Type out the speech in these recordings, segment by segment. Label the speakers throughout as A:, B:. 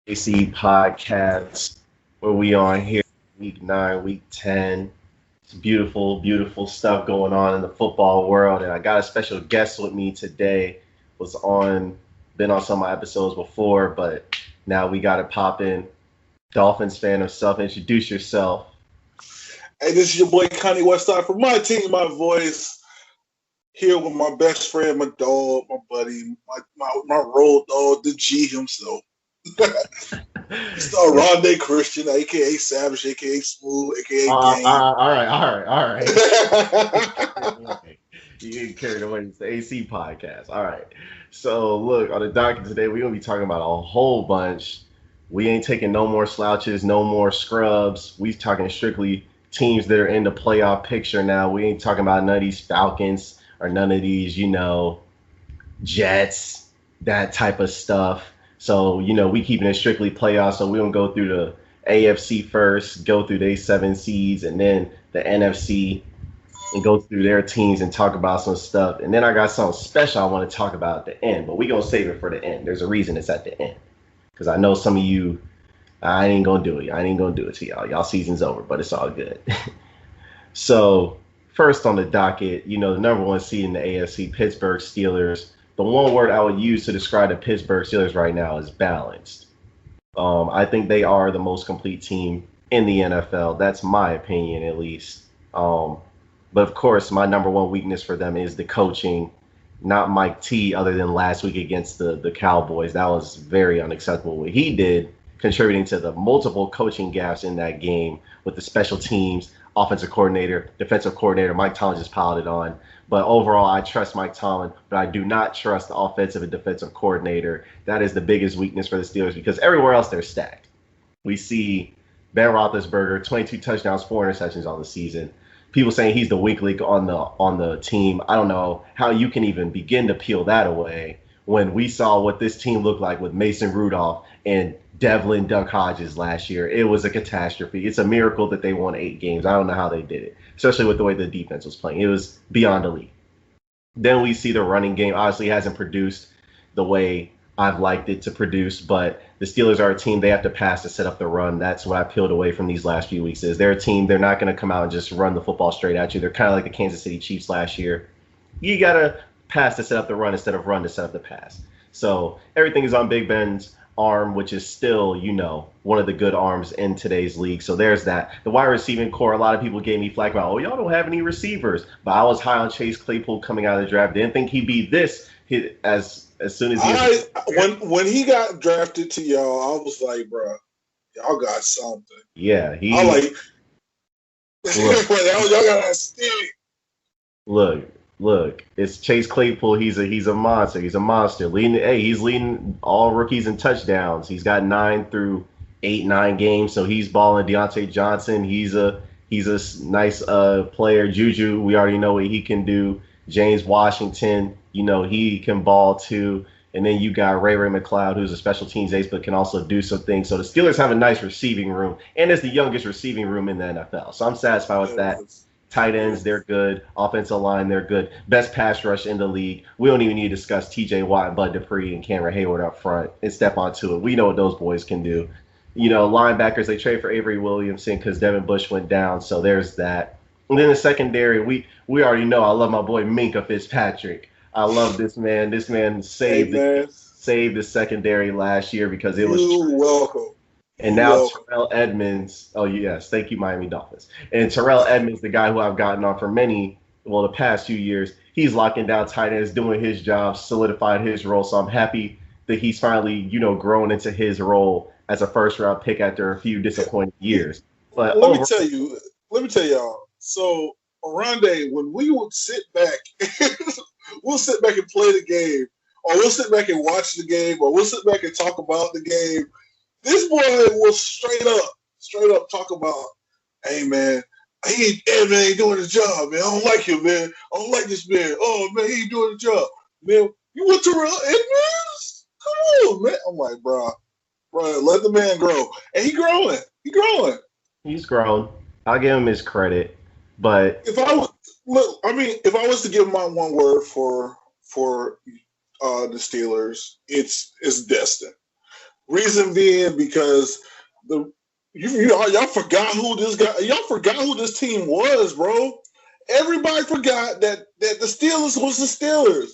A: AC podcast where we on here week 9, week 10. It's beautiful, beautiful stuff going on in the football world. And I got a special guest with me today. Been on some of my episodes before, but now we got to pop in. Dolphins fan himself. Introduce yourself.
B: Hey, this is your boy Connie Westside from my team, my voice. Here with my best friend, my dog, my buddy, my road dog, the G himself. It's Rondé Christian, aka Savage, aka Smooth, aka Game.
A: All right. You get carried away. It's the AC podcast. All right. So look, on the docket today, we're gonna be talking about a whole bunch. We ain't taking no more slouches, no more scrubs. We talking strictly teams that are in the playoff picture now. We ain't talking about none of these Falcons or none of these, Jets, that type of stuff. So, we keeping it strictly playoffs. So we don't go through the AFC first, go through their 7 seeds, and then the NFC and go through their teams and talk about some stuff. And then I got something special I want to talk about at the end, but we going to save it for the end. There's a reason it's at the end. Because I know some of you, I ain't going to do it. I ain't going to do it to y'all. Y'all season's over, but it's all good. So, first on the docket, the number one seed in the AFC, Pittsburgh Steelers. The one word I would use to describe the Pittsburgh Steelers right now is balanced. I think they are the most complete team in the NFL. That's my opinion, at least. But of course, my number one weakness for them is the coaching. Not Mike T, other than last week against the Cowboys. That was very unacceptable what he did, contributing to the multiple coaching gaps in that game with the special teams, offensive coordinator, defensive coordinator. Mike Tomlin just piled it on. But overall, I trust Mike Tomlin, but I do not trust the offensive and defensive coordinator. That is the biggest weakness for the Steelers because everywhere else they're stacked. We see Ben Roethlisberger, 22 touchdowns, 4 interceptions on the season. People saying he's the weak link on the team. I don't know how you can even begin to peel that away when we saw what this team looked like with Mason Rudolph and Devlin Duck Hodges last year. It was a catastrophe. It's a miracle that they won 8 games. I don't know how they did it, especially with the way the defense was playing. It was beyond elite. Then we see the running game obviously hasn't produced the way I've liked it to produce, but the Steelers are a team. They have to pass to set up the run. That's what I peeled away from these last few weeks is they're a team. They're not going to come out and just run the football straight at you. They're kind of like the Kansas City Chiefs last year. You got to pass to set up the run instead of run to set up the pass. So everything is on Big Ben's arm, which is still, one of the good arms in today's league. So there's that. The wide receiving core, a lot of people gave me flack about, y'all don't have any receivers. But I was high on Chase Claypool coming out of the draft. Didn't think he'd be this hit as soon as he
B: when he got drafted to y'all, I was like, bro, y'all got something.
A: Yeah,
B: I like y'all got that stick.
A: Look, it's Chase Claypool. He's a monster. He's a monster. He's leading all rookies in touchdowns. He's got 9 through 9 games, so he's balling. Deontay Johnson, he's a nice player. Juju, we already know what he can do. James Washington, he can ball too. And then you got Ray McLeod, who's a special teams ace, but can also do some things. So the Steelers have a nice receiving room, and it's the youngest receiving room in the NFL. So I'm satisfied with that. Tight ends, they're good. Offensive line, they're good. Best pass rush in the league. We don't even need to discuss T.J. Watt, Bud Dupree, and Cameron Hayward up front and step onto it. We know what those boys can do. Linebackers, they trade for Avery Williamson because Devin Bush went down, so there's that. And then the secondary, we already know I love my boy Minkah Fitzpatrick. I love this man. This man saved the secondary last year because it was.
B: You're welcome.
A: And now Terrell Edmonds. Oh yes, thank you, Miami Dolphins. And Terrell Edmonds, the guy who I've gotten on for the past few years, he's locking down tight ends, doing his job, solidified his role. So I'm happy that he's finally, grown into his role as a first-round pick after a few disappointing years. But
B: let me tell y'all. So Rondé, when we would sit back, we'll sit back and play the game, or we'll sit back and watch the game, or we'll sit back and talk about the game. This boy will straight up talk about, hey man, Edmund ain't doing his job, man. I don't like him, man. I don't like this man. Oh man, he ain't doing the job. Man, you want Terrell Edmonds? Come on, man. I'm like, bro, let the man grow. And he's growing.
A: He's grown. I'll give him his credit. But
B: if I was to give my one word for the Steelers, it's destined. Reason being because y'all forgot who this guy. Y'all forgot who this team was, bro. Everybody forgot that the Steelers was the Steelers.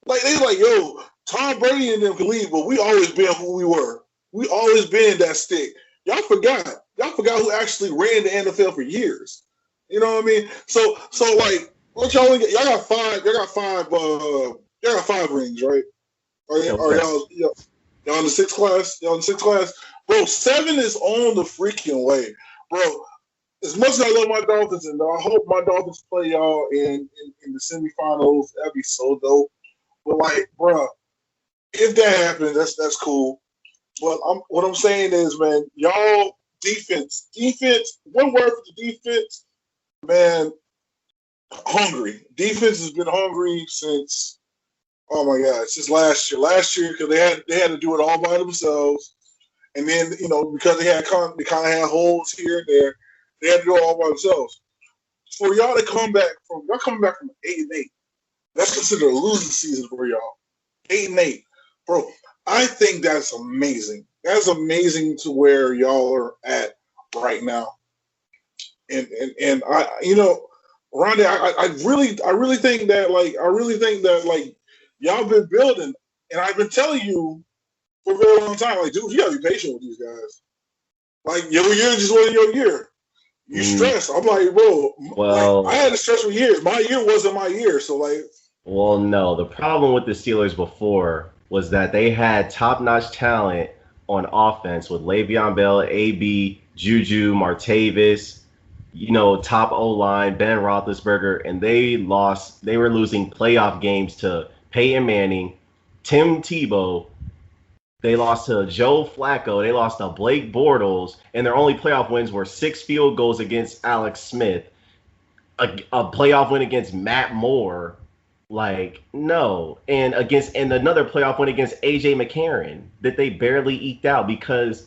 B: Like they like, yo, Tom Brady and them can leave, but we always been who we were. We always been that stick. Y'all forgot. Y'all forgot who actually ran the NFL for years. You know what I mean? So like, what y'all get? Y'all got five. Y'all got five. Y'all got five rings, right? Are y'all in the sixth class? Y'all in the sixth class? Bro, 7 is on the freaking way. Bro, as much as I love my Dolphins, and I hope my Dolphins play y'all in the semifinals, that'd be so dope. But like, bro, if that happens, that's cool. But what I'm saying is, man, y'all defense. One word for the defense, man. Hungry. Defense has been hungry since. Oh my God, since last year. Last year because they had to do it all by themselves, and then because they kind of had holes here and there, they had to do it all by themselves. For y'all to come back from 8-8, that's considered a losing season for y'all. 8-8, bro. I think that's amazing. That's amazing to where y'all are at right now. And I Rondé, I really think that y'all been building, and I've been telling you for a very long time, like, dude, you gotta be patient with these guys. Like, your year just wasn't your year. You stressed. I'm like, bro,
A: Well,
B: I had to stress for years. My year wasn't my year, so like.
A: Well, no. The problem with the Steelers before was that they had top-notch talent on offense with Le'Veon Bell, AB, Juju, Martavis, top O-line, Ben Roethlisberger, and they lost. They were losing playoff games to Peyton Manning, Tim Tebow. They lost to Joe Flacco. They lost to Blake Bortles, and their only playoff wins were 6 field goals against Alex Smith, a playoff win against Matt Moore. Like, no. And another playoff win against AJ McCarron that they barely eked out because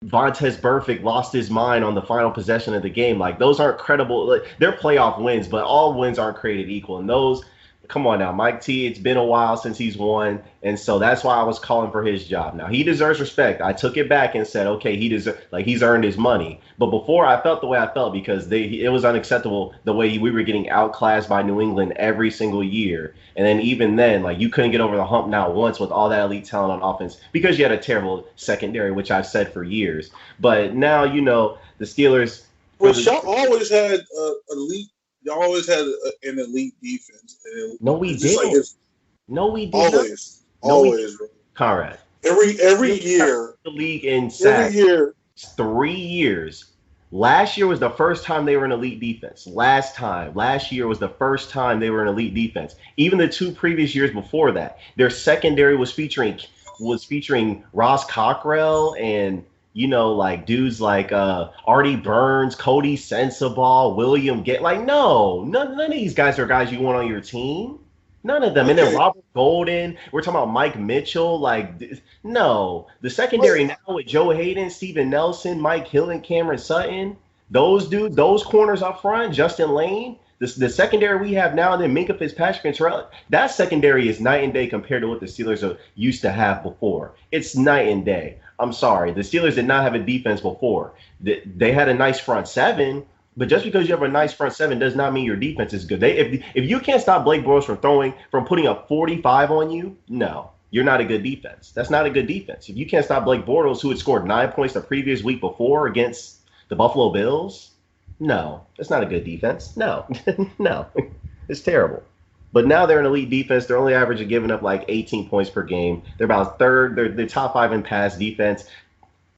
A: Vontaze Burfict lost his mind on the final possession of the game. Like, those aren't credible. Like, they're playoff wins, but all wins aren't created equal. And those, come on now, Mike T, it's been a while since he's won. And so that's why I was calling for his job. Now, he deserves respect. I took it back and said, okay, he's earned his money. But before, I felt the way I felt because it was unacceptable the way we were getting outclassed by New England every single year. And then even then, like, you couldn't get over the hump not once with all that elite talent on offense because you had a terrible secondary, which I've said for years. But now, the Steelers.
B: Well, y'all always had elite. Y'all always had an elite defense.
A: No, we didn't. No, we didn't.
B: Always.
A: Conrad.
B: Every year.
A: The league in sacks.
B: Every year.
A: 3 years. Last year was the first time they were an elite defense. Last year was the first time they were an elite defense. Even the 2 previous years before that, their secondary was featuring Ross Cockrell and like dudes like Artie Burns, Cody Sensabaugh, William none of these guys are guys you want on your team. None of them. Okay. And then Robert Golden, we're talking about Mike Mitchell. No. The secondary now with Joe Hayden, Steven Nelson, Mike Hill, and Cameron Sutton, those dudes, those corners up front, Justin Lane, the secondary we have now, and then Minkah Fitzpatrick and Terrell, that secondary is night and day compared to what the Steelers used to have before. It's night and day. I'm sorry. The Steelers did not have a defense before. They had a nice front seven, but just because you have a nice front seven does not mean your defense is good. If you can't stop Blake Bortles from putting up 45 on you, no, you're not a good defense. That's not a good defense. If you can't stop Blake Bortles, who had scored 9 points the previous week before against the Buffalo Bills, no, that's not a good defense. No, no, it's terrible. But now they're an elite defense. They're only averaging giving up like 18 points per game. They're about third. They're top 5 in pass defense,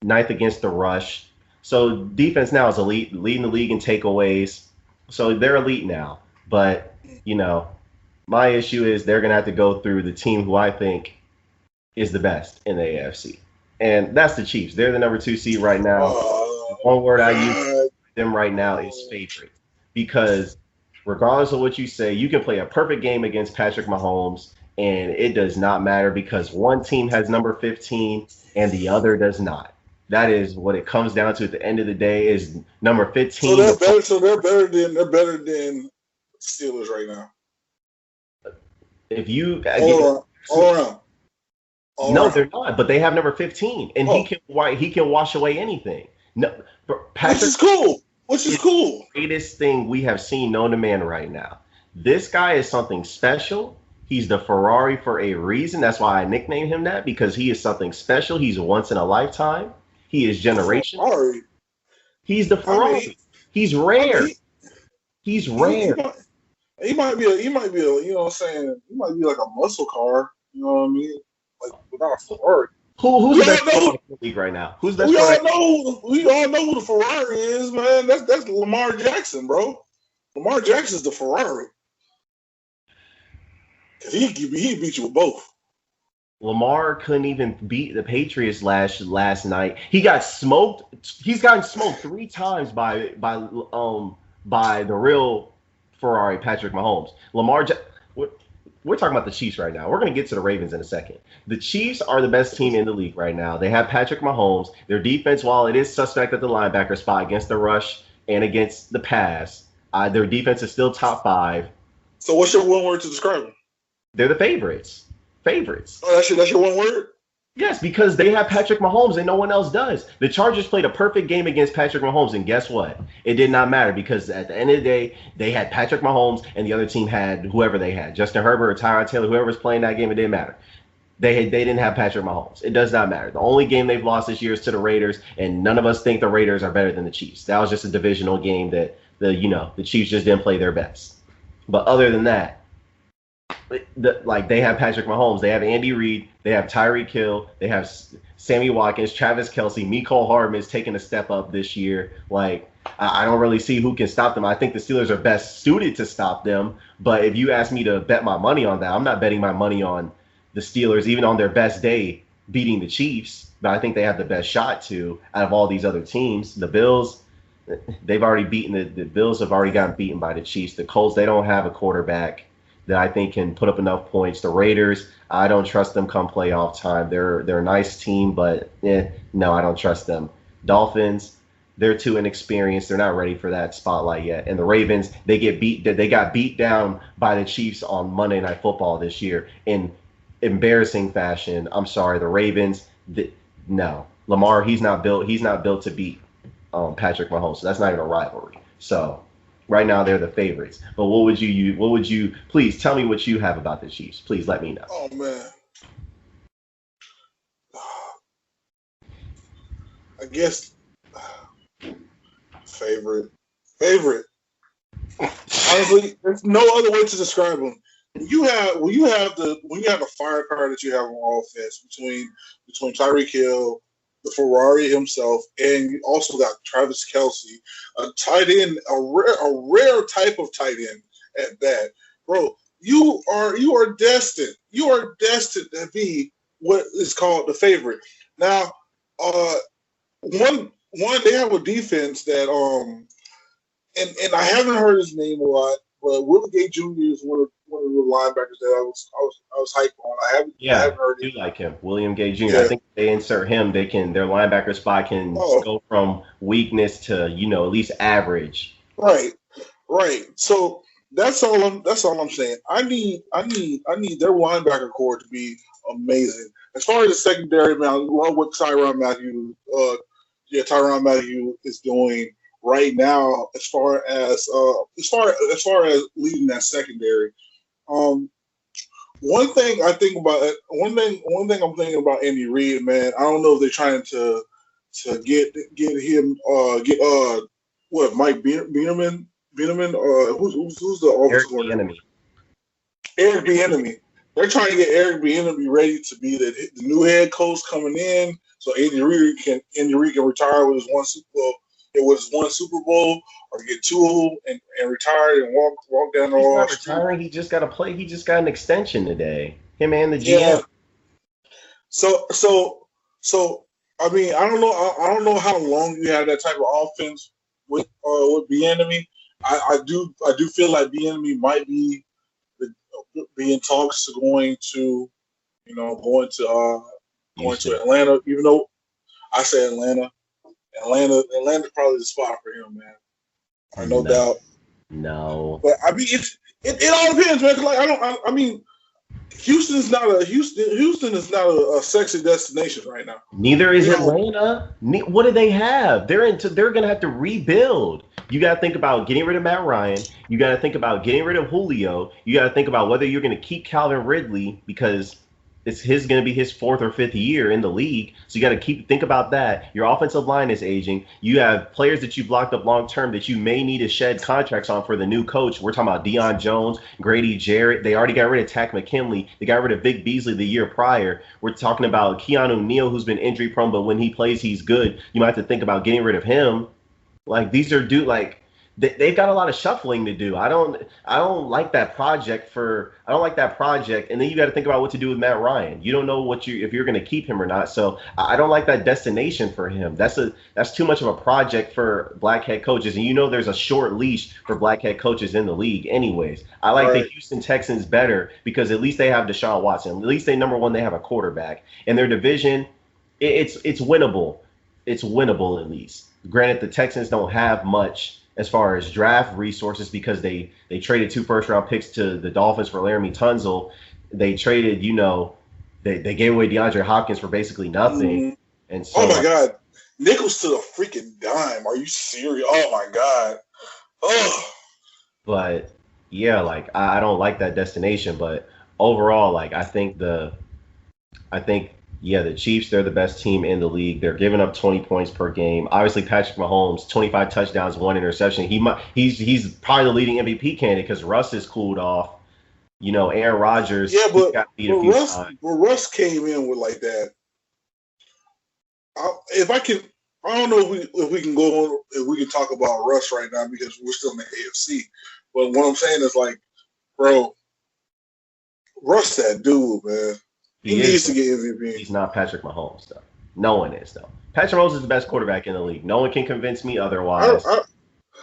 A: 9th against the rush. So defense now is elite, leading the league in takeaways. So they're elite now. But, my issue is they're going to have to go through the team who I think is the best in the AFC. And that's the Chiefs. They're the number 2 seed right now. One word I use for them right now is favorite. Because regardless of what you say, you can play a perfect game against Patrick Mahomes, and it does not matter because one team has number 15 and the other does not. That is what it comes down to at the end of the day is number 15.
B: They're better than Steelers right now.
A: If you
B: hold on. All
A: No,
B: right.
A: they're not. But they have number 15, and
B: Oh,
A: he can wash away anything. No,
B: which
A: Patrick
B: is cool. Which is
A: is
B: cool.
A: the greatest thing we have seen known to man right now. This guy is something special. He's the Ferrari for a reason. That's why I nicknamed him that, because he is something special. He's once in a lifetime. He is
B: The
A: generational.
B: Ferrari.
A: He's the
B: I mean,
A: Ferrari. He's
B: I mean,
A: rare. He's
B: he
A: rare.
B: might he might be a you know what I'm saying, he might be like a muscle car, you know what I mean? Like without a Ferrari.
A: Who's
B: We
A: the
B: all
A: best
B: know
A: quarterback in the league right now? Who's the best
B: we all
A: quarterback?
B: know who the Ferrari is, man. That's Lamar Jackson, bro. Lamar Jackson's the Ferrari. Cause he beat you with both.
A: Lamar couldn't even beat the Patriots last night. He got smoked. He's gotten smoked 3 times by the real Ferrari, Patrick Mahomes. We're talking about the Chiefs right now. We're going to get to the Ravens in a second. The Chiefs are the best team in the league right now. They have Patrick Mahomes. Their defense, while it is suspect at the linebacker spot against the rush and against the pass, their defense is still top 5.
B: So what's your one word to describe him?
A: They're the favorites. Favorites.
B: Oh, that's your one word?
A: Yes, because they have Patrick Mahomes and no one else does. The Chargers played a perfect game against Patrick Mahomes, and guess what? It did not matter because at the end of the day, they had Patrick Mahomes and the other team had whoever they had. Justin Herbert or Tyrod Taylor, whoever was playing that game, it didn't matter. They didn't have Patrick Mahomes. It does not matter. The only game they've lost this year is to the Raiders, and none of us think the Raiders are better than the Chiefs. That was just a divisional game that the Chiefs just didn't play their best. But other than that, they have Patrick Mahomes, they have Andy Reid, they have Tyreek Hill, they have Sammy Watkins, Travis Kelce, Mecole Hardman is taking a step up this year. I don't really see who can stop them. I think the Steelers are best suited to stop them. But if you ask me to bet my money on that, I'm not betting my money on the Steelers, even on their best day, beating the Chiefs. But I think they have the best shot to out of all these other teams. The Bills, they've already beaten the Bills have already gotten beaten by the Chiefs. The Colts, they don't have a quarterback that I think can put up enough points. The Raiders, I don't trust them come playoff time. They're a nice team, but no, I don't trust them. Dolphins, they're too inexperienced. They're not ready for that spotlight yet. And the Ravens, they got beat down by the Chiefs on Monday Night Football this year in embarrassing fashion. I'm sorry, the Ravens, no. Lamar, he's not built to beat Patrick Mahomes. So that's not even a rivalry. So right now, they're the favorites. But what would you? Please tell me what you have about the Chiefs. Please let me know.
B: Oh man, I guess favorite. Honestly, there's no other way to describe them. When you have the fire car that you have on offense between Tyreek Hill, the Ferrari himself, and you also got Travis Kelce, a tight end, a rare type of tight end at that, bro. You are destined. You are destined to be what is called the favorite. Now, one they have a defense that and I haven't heard his name a lot, but Willie Gay Jr. is one of the linebackers that I was hyped on. I haven't heard
A: I
B: him.
A: do like him, William Gay Jr.
B: Yeah.
A: I think if they insert him, their linebacker spot can go from weakness to at least average.
B: Right. So that's all I'm saying. I need their linebacker core to be amazing. As far as the secondary, man, what Tyrann Mathieu is doing right now, as far as leading that secondary. One thing I'm thinking about Andy Reid, man. I don't know if they're trying to get him Mike Biederman, who's the offensive coordinator? Eric Bieniemy. They're trying to get Eric Bieniemy ready to be the new head coach coming in, so Andy Reid can retire with his one Super Bowl, or get two and retire and walk down the hall.
A: He's not retiring. He just got to play. He just got an extension today. Him and the GM.
B: Yeah. So I mean, I don't know how long you have that type of offense with Bieniemy. I do feel like Bieniemy might be in talks to going to Atlanta. Even though I say Atlanta's probably the spot for him, man. No doubt.
A: No.
B: But I mean, it all depends, man. 'Cause Houston is not a sexy destination right now.
A: Neither is Atlanta. What do they have? They're gonna have to rebuild. You got to think about getting rid of Matt Ryan. You got to think about getting rid of Julio. You got to think about whether you're going to keep Calvin Ridley because it's going to be his fourth or fifth year in the league. So you got to think about that. Your offensive line is aging. You have players that you've locked up long term that you may need to shed contracts on for the new coach. We're talking about Deion Jones, Grady Jarrett. They already got rid of Tack McKinley. They got rid of Vic Beasley the year prior. We're talking about Keanu Neal, who's been injury prone, but when he plays, he's good. You might have to think about getting rid of him. Like these are they've got a lot of shuffling to do. I don't like that project I don't like that project. And then you got to think about what to do with Matt Ryan. You don't know if you're going to keep him or not. So I don't like that destination for him. That's too much of a project for black head coaches. And there's a short leash for black head coaches in the league anyways. I like the Houston Texans better because at least they have Deshaun Watson. At least number one, they have a quarterback. And their division, it's winnable. It's winnable at least. Granted, the Texans don't have much as far as draft resources because they traded 2 first-round picks to the Dolphins for Laramie Tunsil. They traded, they gave away DeAndre Hopkins for basically nothing. And so,
B: oh my God, nickels to the freaking dime. Are you serious? Oh my God. Oh.
A: But yeah, I don't like that destination. But overall, I think the Chiefs, they're the best team in the league. They're giving up 20 points per game. Obviously, Patrick Mahomes, 25 touchdowns, 1 interception. He's probably the leading MVP candidate because Russ is cooled off. Aaron Rodgers.
B: Yeah, but Russ came in with like that. I don't know if we can go on, if we can talk about Russ right now because we're still in the AFC. But what I'm saying is bro, Russ that dude, man. He needs to get MVP.
A: He's not Patrick Mahomes, though. No one is, though. Patrick Mahomes is the best quarterback in the league. No one can convince me otherwise.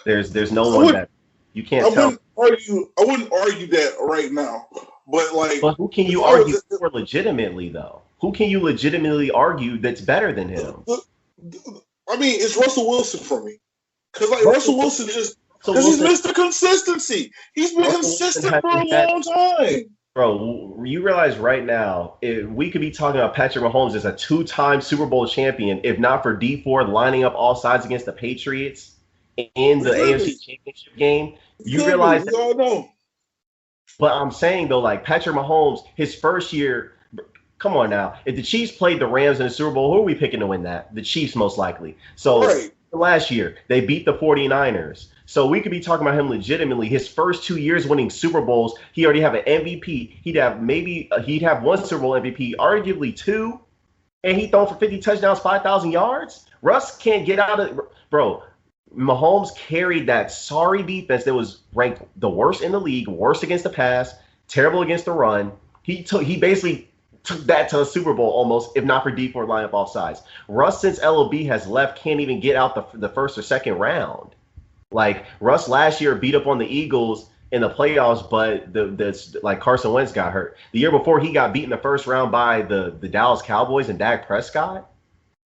A: There's no one that you can't tell.
B: I wouldn't argue that right now, but
A: who can you argue for legitimately, though? Who can you legitimately argue that's better than him?
B: I mean, it's Russell Wilson for me, because Russell Wilson he's Mr. Consistency. He's been consistent for a long time.
A: Bro, you realize right now, we could be talking about Patrick Mahomes as a 2-time Super Bowl champion, if not for D Ford lining up all sides against the Patriots in the AFC Championship game. You realize
B: we all know.
A: But I'm saying, though, Patrick Mahomes, his first year, come on now. If the Chiefs played the Rams in the Super Bowl, who are we picking to win that? The Chiefs, most likely. So last year, they beat the 49ers. So we could be talking about him legitimately. His first 2 years winning Super Bowls, he already have an MVP. He'd have 1 Super Bowl MVP, arguably 2, and he thrown for 50 touchdowns, 5,000 yards. Russ can't get out of bro. Mahomes carried that sorry defense that was ranked the worst in the league, worst against the pass, terrible against the run. He basically took that to a Super Bowl almost, if not for D Ford lineup off sides. Russ, since LOB has left, can't even get out the first or second round. Russ last year beat up on the Eagles in the playoffs, but Carson Wentz got hurt. The year before, he got beat in the first round by the Dallas Cowboys and Dak Prescott.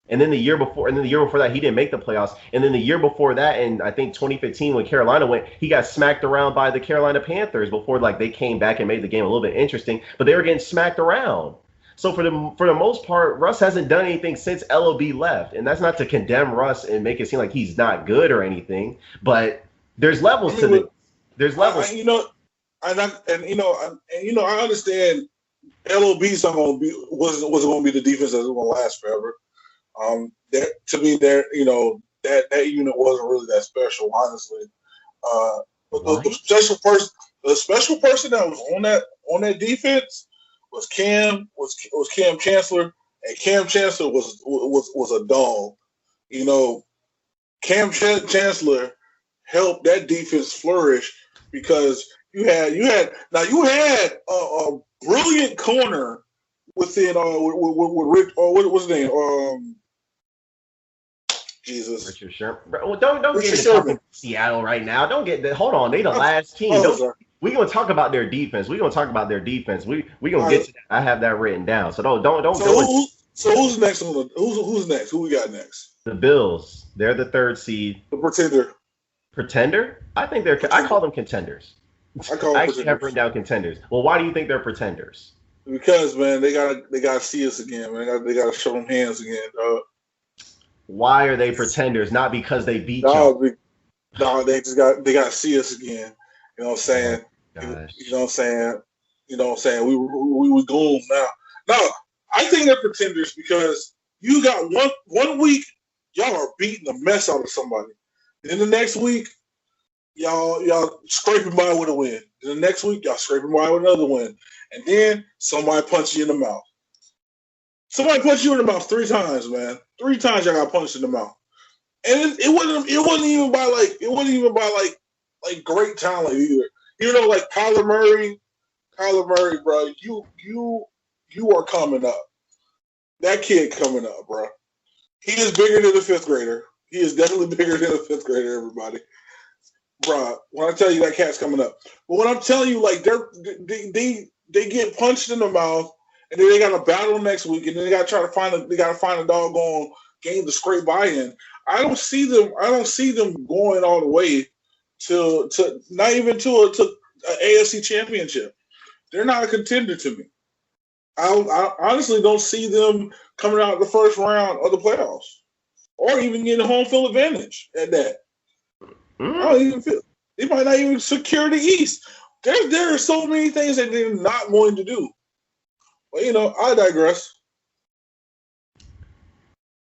A: And then the year before that, he didn't make the playoffs. And then the year before that, in I think 2015, when Carolina went, he got smacked around by the Carolina Panthers before they came back and made the game a little bit interesting. But they were getting smacked around. So for the most part, Russ hasn't done anything since LOB left, and that's not to condemn Russ and make it seem like he's not good or anything. But there's levels to this. There's levels.
B: I understand LOB's not going to be wasn't going to be the defense that's going to last forever. To me, that unit wasn't really that special, honestly. But the special person that was on that defense was Cam Chancellor, and Cam Chancellor was a dog. Cam Chancellor helped that defense flourish because you had a brilliant corner within with Rick, or what's his name? Jesus.
A: Richard Sherman. Well, don't get into Seattle right now. Don't get that. Hold on, they the last team. We're gonna talk about their defense. We gonna get to that. I have that written down. So don't go.
B: So who's next? Who's next? Who we got next?
A: The Bills. They're the 3rd seed.
B: The Pretender.
A: Pretender? I call them contenders. I actually have written down contenders. Well, why do you think they're pretenders?
B: Because man, they gotta see us again, man. They gotta show them hands again, dog.
A: Why are they pretenders? Not because they beat y'all.
B: Dog, they gotta see us again. You know what I'm
A: Oh
B: saying?
A: gosh.
B: You know what I'm saying? You know what I'm saying? We gloom now. No, I think they're pretenders because you got one week y'all are beating the mess out of somebody. Then the next week y'all scraping by with a win. Then the next week y'all scraping by with another win. And then somebody punch you in the mouth. Somebody punched you in the mouth 3 times, man. 3 times y'all got punched in the mouth. And it wasn't even by like great talent either. You know, like Kyler Murray, bro, you are coming up. That kid coming up, bro. He is bigger than a fifth grader. He is definitely bigger than a fifth grader, everybody. Bro, when I tell you that cat's coming up. But when I'm telling you, like they get punched in the mouth, and then they got a battle next week, and then they got to find a doggone game to scrape by in. I don't see them going all the way to not even to an AFC championship. They're not a contender to me. I honestly don't see them coming out the first round of the playoffs, or even getting home field advantage at that. I don't even feel they might not even secure the East. There are so many things that they're not going to do. Well, I digress.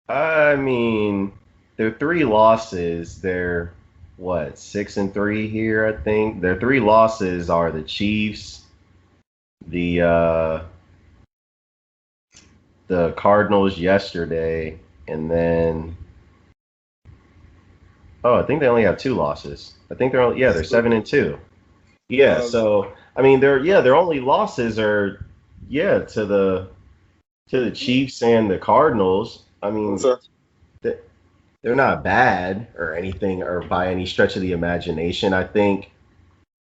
A: I mean, their 3 losses, they're what, 6-3 here, I think. Their 3 losses are the Chiefs, the Cardinals yesterday, and then I think they only have 2 losses. I think they're 7-2. Yeah, so I mean their only losses are to the Chiefs and the Cardinals. I mean they're not bad or anything or by any stretch of the imagination. I think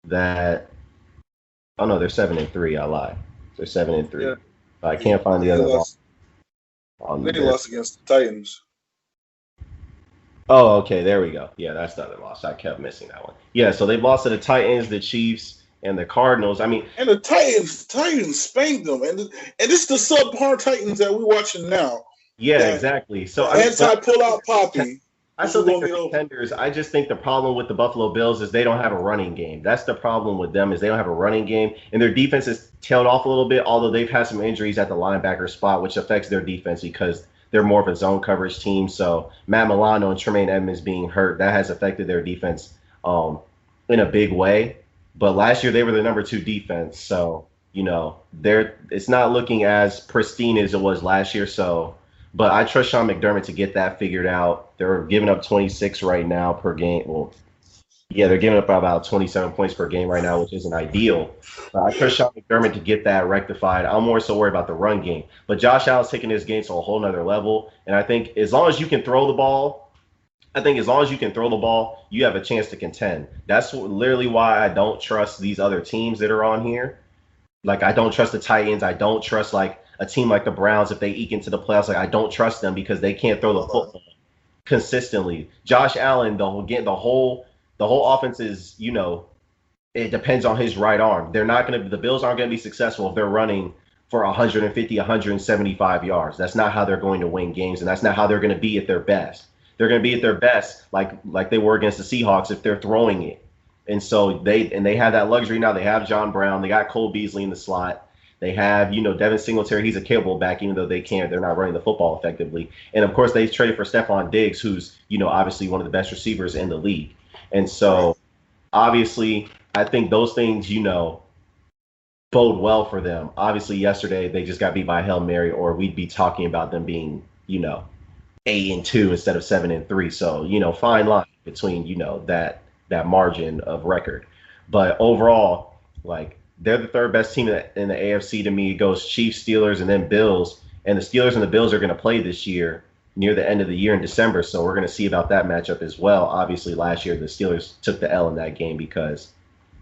A: that no, they're 7-3. I lied. They're 7-3.
B: Yeah.
A: I can't find the other loss.
B: They lost against the Titans.
A: Oh, okay, there we go. Yeah, that's the other loss. I kept missing that one. Yeah, so they've lost to the Titans, the Chiefs, and the Cardinals. I mean,
B: and the Titans spanked them, and it's the subpar Titans that we're watching now.
A: Yeah, exactly. So
B: anti-pull-out Poppy.
A: I still think they're contenders. I just think the problem with the Buffalo Bills is they don't have a running game. That's the problem with them is they don't have a running game, and their defense has tailed off a little bit, although they've had some injuries at the linebacker spot, which affects their defense because they're more of a zone coverage team. So Matt Milano and Tremaine Edmonds being hurt, that has affected their defense in a big way. But last year they were the number 2 defense. So, it's not looking as pristine as it was last year. So, but I trust Sean McDermott to get that figured out. They're giving up 26 right now per game. Well, yeah, they're giving up about 27 points per game right now, which isn't ideal. But I trust Sean McDermott to get that rectified. I'm more so worried about the run game. But Josh Allen's taking this game to a whole nother level. And I think as long as you can throw the ball, you have a chance to contend. That's literally why I don't trust these other teams that are on here. Like, I don't trust the Titans. I don't trust, like, a team like the Browns if they eke into the playoffs. Like, I don't trust them because they can't throw the football consistently. Josh Allen, the whole offense is, it depends on his right arm. The Bills aren't going to be successful if they're running for 150, 175 yards. That's not how they're going to win games, and that's not how they're going to be at their best. They're going to be at their best like they were against the Seahawks if they're throwing it. And so they have that luxury now. They have John Brown. They got Cole Beasley in the slot. They have, Devin Singletary. He's a capable back, even though they're not running the football effectively. And, of course, they've traded for Stephon Diggs, who's, obviously one of the best receivers in the league. And so, obviously, I think those things, bode well for them. Obviously, yesterday they just got beat by Hail Mary, or we'd be talking about them being, 8-2 instead of 7-3. So, fine line between, that margin of record. But overall, like, they're the third best team in the AFC to me. It goes Chiefs, Steelers, and then Bills. And the Steelers and the Bills are going to play this year near the end of the year in December. So we're going to see about that matchup as well. Obviously, last year the Steelers took the L in that game because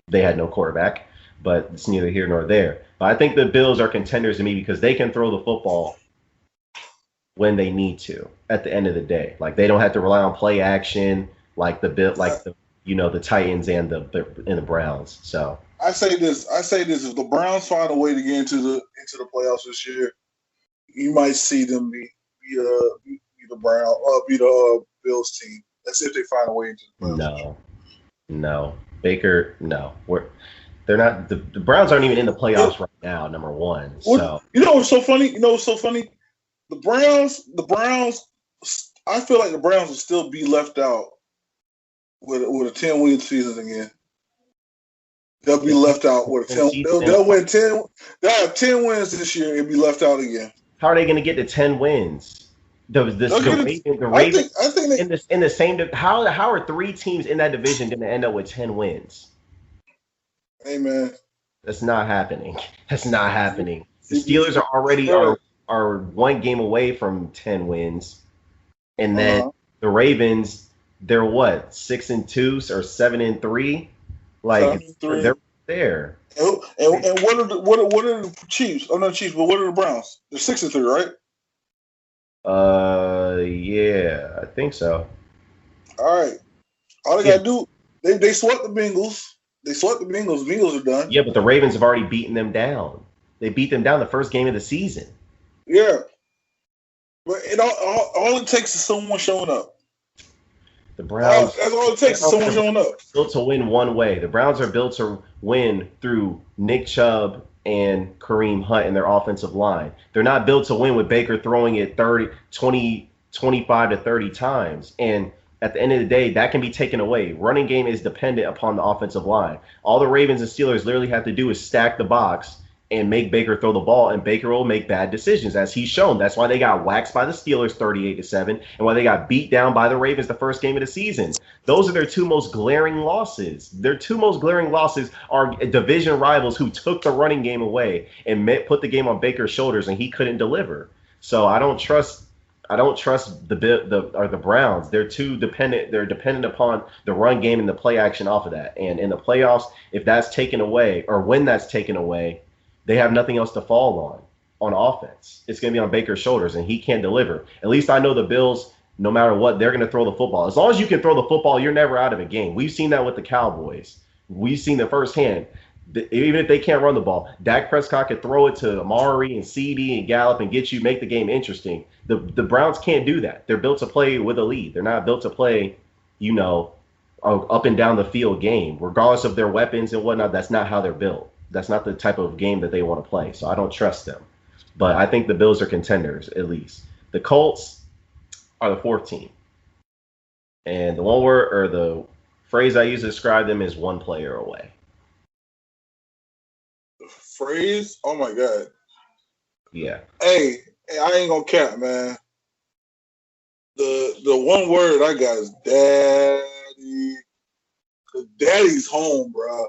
A: they had no quarterback. But it's neither here nor there. But I think the Bills are contenders to me because they can throw the football when they need to at the end of the day. Like, they don't have to rely on play action like the Titans and the Browns. So
B: I say this. If the Browns find a way to get into the playoffs this year, you might see them be the Bills team. That's if they find a way into the playoffs this year.
A: No. Baker, no. They're not. The Browns aren't even in the playoffs right now. Number one. So
B: what's so funny? The Browns. I feel like the Browns will still be left out with a 10-win season again. They'll be left out with a 10. They'll win 10. They'll have 10 wins this year and be left out again.
A: How are they going to get to 10 wins? The Ravens. I think in the same. How are three teams in that division going to end up with 10 wins?
B: Hey man,
A: that's not happening. That's not happening. The Steelers are already are one game away from 10 wins, and then the Ravens, they're what, 6-2 or 7-3? Like they're there.
B: And what are the Chiefs? Oh, not Chiefs, but what are the Browns? They're 6-3,
A: right? Yeah, I think so.
B: All right. All they gotta do, they swept the Bengals. They swept the Bengals. The Bengals are done.
A: Yeah, but the Ravens have already beaten them down. They beat them down the first game of the season.
B: Yeah. But all it takes is someone showing up.
A: The Browns.
B: That's all it takes is someone showing up.
A: Built to win one way. The Browns are built to win through Nick Chubb and Kareem Hunt in their offensive line. They're not built to win with Baker throwing it 25 to 30 times. And at the end of the day, that can be taken away. Running game is dependent upon the offensive line. All the Ravens and Steelers literally have to do is stack the box and make Baker throw the ball, and Baker will make bad decisions, as he's shown. That's why they got waxed by the Steelers 38-7, and why they got beat down by the Ravens the first game of the season. Those are their two most glaring losses. Their two most glaring losses are division rivals who took the running game away and put the game on Baker's shoulders, and he couldn't deliver. So I don't trust the Browns. They're too dependent. They're dependent upon the run game and the play action off of that. And in the playoffs, if that's taken away, or when that's taken away, they have nothing else to fall on offense. It's going to be on Baker's shoulders, and he can't deliver. At least I know the Bills, no matter what, they're going to throw the football. As long as you can throw the football, you're never out of a game. We've seen that with the Cowboys. We've seen it firsthand. Even if they can't run the ball, Dak Prescott could throw it to Amari and CD and Gallup and make the game interesting. The Browns can't do that. They're built to play with a lead. They're not built to play, up and down the field game. Regardless of their weapons and whatnot, that's not how they're built. That's not the type of game that they want to play. So I don't trust them. But I think the Bills are contenders, at least. The Colts are the fourth team. And the one word, or the phrase I use to describe them, is one player away.
B: Phrase? Oh my God.
A: Yeah.
B: Hey, I ain't gonna cap, man. The one word I got is daddy. Daddy's home, bro.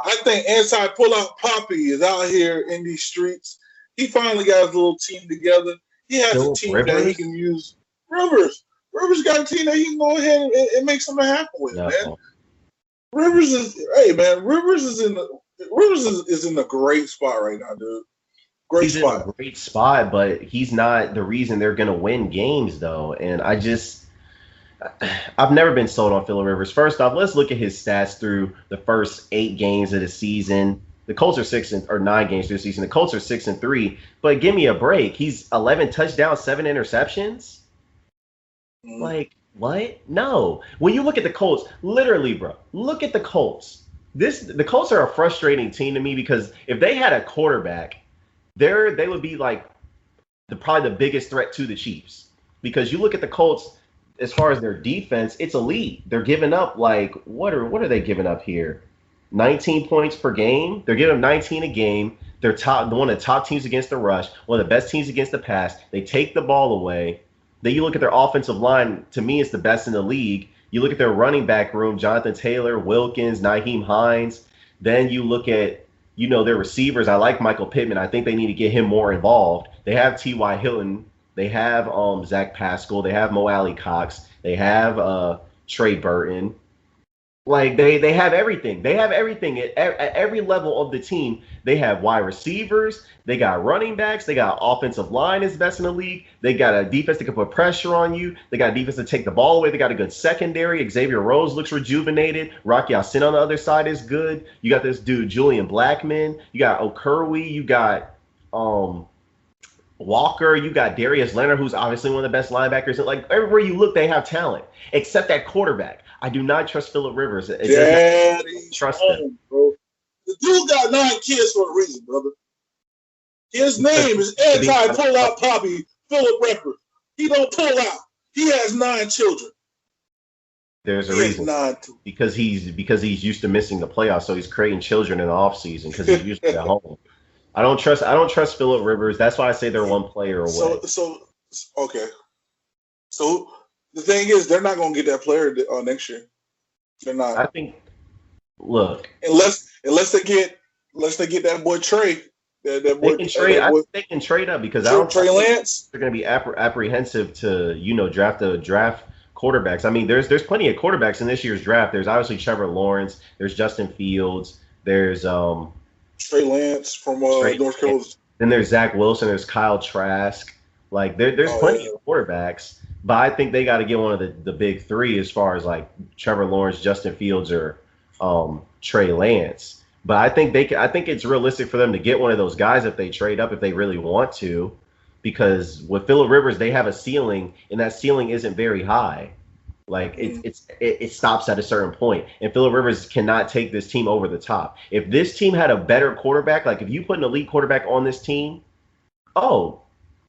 B: I think anti-pullout Poppy is out here in these streets. He finally got his little team together. He has a team that he can use. Rivers got a team that he can go ahead and make something happen with, man. Rivers is in a great spot right now, dude.
A: He's in a great spot, but he's not the reason they're going to win games, though. And I've never been sold on Phillip Rivers. First off, let's look at his stats through the first 8 games of the season. The Colts are 9 games through the season. The Colts are 6-3. But give me a break. He's 11 touchdowns, 7 interceptions. Like, what? No. When you look at the Colts, literally, bro, look at the Colts. The Colts are a frustrating team to me because if they had a quarterback, they would be like probably the biggest threat to the Chiefs. Because you look at the Colts, as far as their defense, it's elite. They're giving up what are they giving up here? 19 points per game. They're giving up 19 a game. They're one of the top teams against the rush, one of the best teams against the pass. They take the ball away. Then you look at their offensive line. To me, it's the best in the league. You look at their running back room: Jonathan Taylor, Wilkins, Nyheim Hines. Then you look at their receivers. I like Michael Pittman. I think they need to get him more involved. They have T.Y. Hilton. They have Zach Pascal. They have Mo Alley Cox. They have Trey Burton. Like they have everything. They have everything at every level of the team. They have wide receivers. They got running backs. They got offensive line is best in the league. They got a defense that can put pressure on you. They got a defense to take the ball away. They got a good secondary. Xavier Rose looks rejuvenated. Rocky Sin on the other side is good. You got this dude Julian Blackman. You got Okurwi. You got um Walker, you got Darius Leonard, who's obviously one of the best linebackers. Like everywhere you look, they have talent, except that quarterback. I do not trust Phillip Rivers. It does not trust him,
B: bro. The dude got 9 kids for a reason, brother. His name is anti-pull-out Poppy Phillip Rivers. He don't pull out. He has 9 children.
A: There's a reason. Because he's used to missing the playoffs, so he's creating children in the offseason because he's usually at home. I don't trust Phillip Rivers. That's why I say they're one player away.
B: So okay. So the thing is, they're not going to get that player next year. They're not.
A: I think. Look.
B: Unless they get that boy Trey. That boy,
A: they can trade up because
B: Trey Lance.
A: They're going to be apprehensive to draft quarterbacks. I mean, there's plenty of quarterbacks in this year's draft. There's obviously Trevor Lawrence. There's Justin Fields. There's
B: Trey Lance from North Carolina.
A: Then there's Zach Wilson. There's Kyle Trask. Like there's plenty of quarterbacks, but I think they got to get one of the big 3 as far as like Trevor Lawrence, Justin Fields, or Trey Lance. But I think it's realistic for them to get one of those guys if they trade up if they really want to, because with Phillip Rivers they have a ceiling and that ceiling isn't very high. Like it stops at a certain point, and Phillip Rivers cannot take this team over the top. If this team had a better quarterback, like if you put an elite quarterback on this team,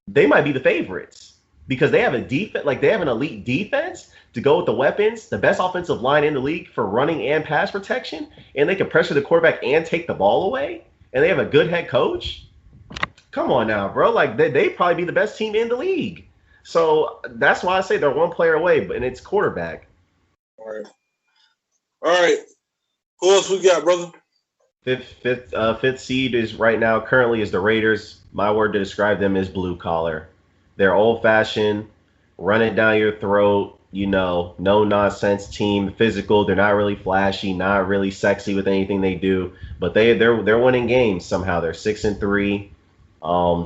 A: they might be the favorites because they have they have an elite defense to go with the weapons, the best offensive line in the league for running and pass protection, and they can pressure the quarterback and take the ball away, and they have a good head coach. Come on now, bro. Like they probably be the best team in the league. So that's why I say they're one player away, and it's quarterback.
B: All right. Who else we got, brother?
A: Fifth seed is right now currently is the Raiders. My word to describe them is blue collar. They're old fashioned, run it down your throat, no nonsense team, physical. They're not really flashy, not really sexy with anything they do, but they're winning games somehow. They're 6-3.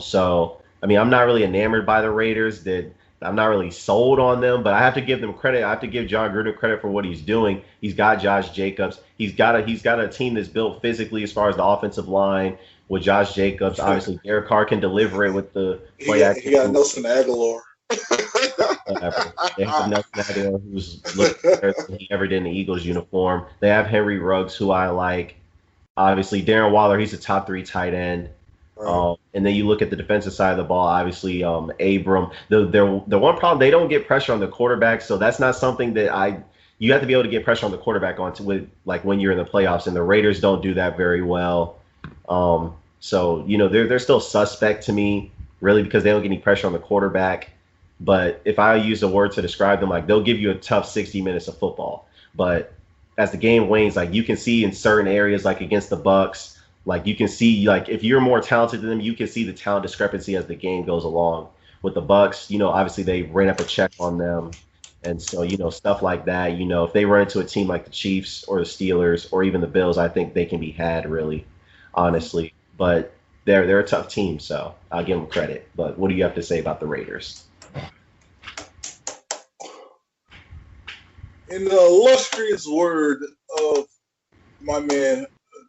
A: So I mean, I'm not really enamored by the Raiders. I'm not really sold on them, but I have to give them credit. I have to give John Gruden credit for what he's doing. He's got Josh Jacobs. He's got a team that's built physically as far as the offensive line with Josh Jacobs. Obviously, Derek Carr can deliver it with the play action.
B: He got Nelson Aguilar.
A: Whatever. They have Nelson Aguilar, who's looking better than he ever did in the Eagles uniform. They have Henry Ruggs, who I like. Obviously, Darren Waller, he's a top 3 tight end. Right. And then you look at the defensive side of the ball, obviously Abram. The one problem, they don't get pressure on the quarterback, so that's not something that you have to be able to get pressure on the quarterback with like when you're in the playoffs, and the Raiders don't do that very well. So they're still suspect to me, really, because they don't get any pressure on the quarterback. But if I use a word to describe them, like they'll give you a tough 60 minutes of football. But as the game wanes, like you can see in certain areas, like against the Bucks. Like you can see, like if you're more talented than them, you can see the talent discrepancy as the game goes along. With the Bucks, obviously they ran up a check on them, and so stuff like that. If they run into a team like the Chiefs or the Steelers or even the Bills, I think they can be had really, honestly. But they're a tough team, so I'll give them credit. But what do you have to say about the Raiders?
B: In the illustrious word of my man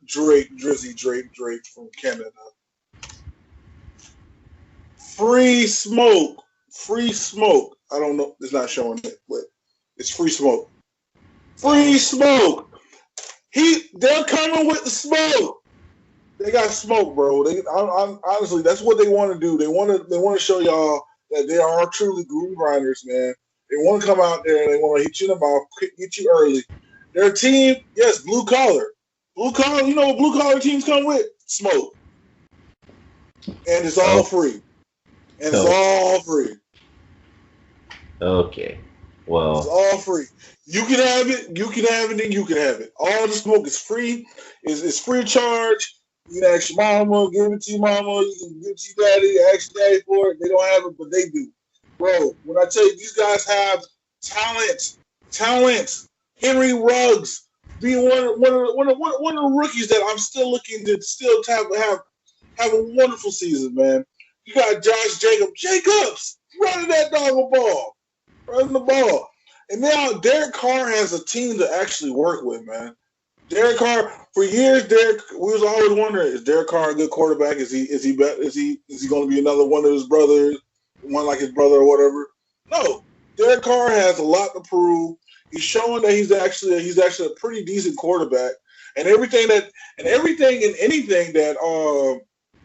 B: Drizzy Drake from Canada. Free smoke. I don't know. It's not showing it, but it's free smoke. Free smoke. They're coming with the smoke. They got smoke, bro. Honestly, that's what they want to do. They want to show y'all that they are truly groove grinders, man. They want to come out there and they want to hit you in the mouth, hit you early. Their team, yes, blue collar. Blue collar, you know what blue collar teams come with? Smoke. And it's all free. And it's all free.
A: Okay. Well.
B: It's all free. You can have it, and you can have it. All the smoke is free. It's free of charge. You can ask your mama, give it to your mama, you can give it to your daddy, ask your daddy for it. They don't have it, but they do. Bro, when I tell you these guys have talent. Henry Ruggs, being one of the rookies that I'm still looking to still have a wonderful season, man. You got Josh Jacobs running that dog a ball, running the ball, and now Derek Carr has a team to actually work with, man. Derek Carr, for years, we was always wondering, is Derek Carr a good quarterback? Is he going to be another one of his brothers, one like his brother or whatever? No, Derek Carr has a lot to prove. He's showing that he's actually a pretty decent quarterback, and everything and anything that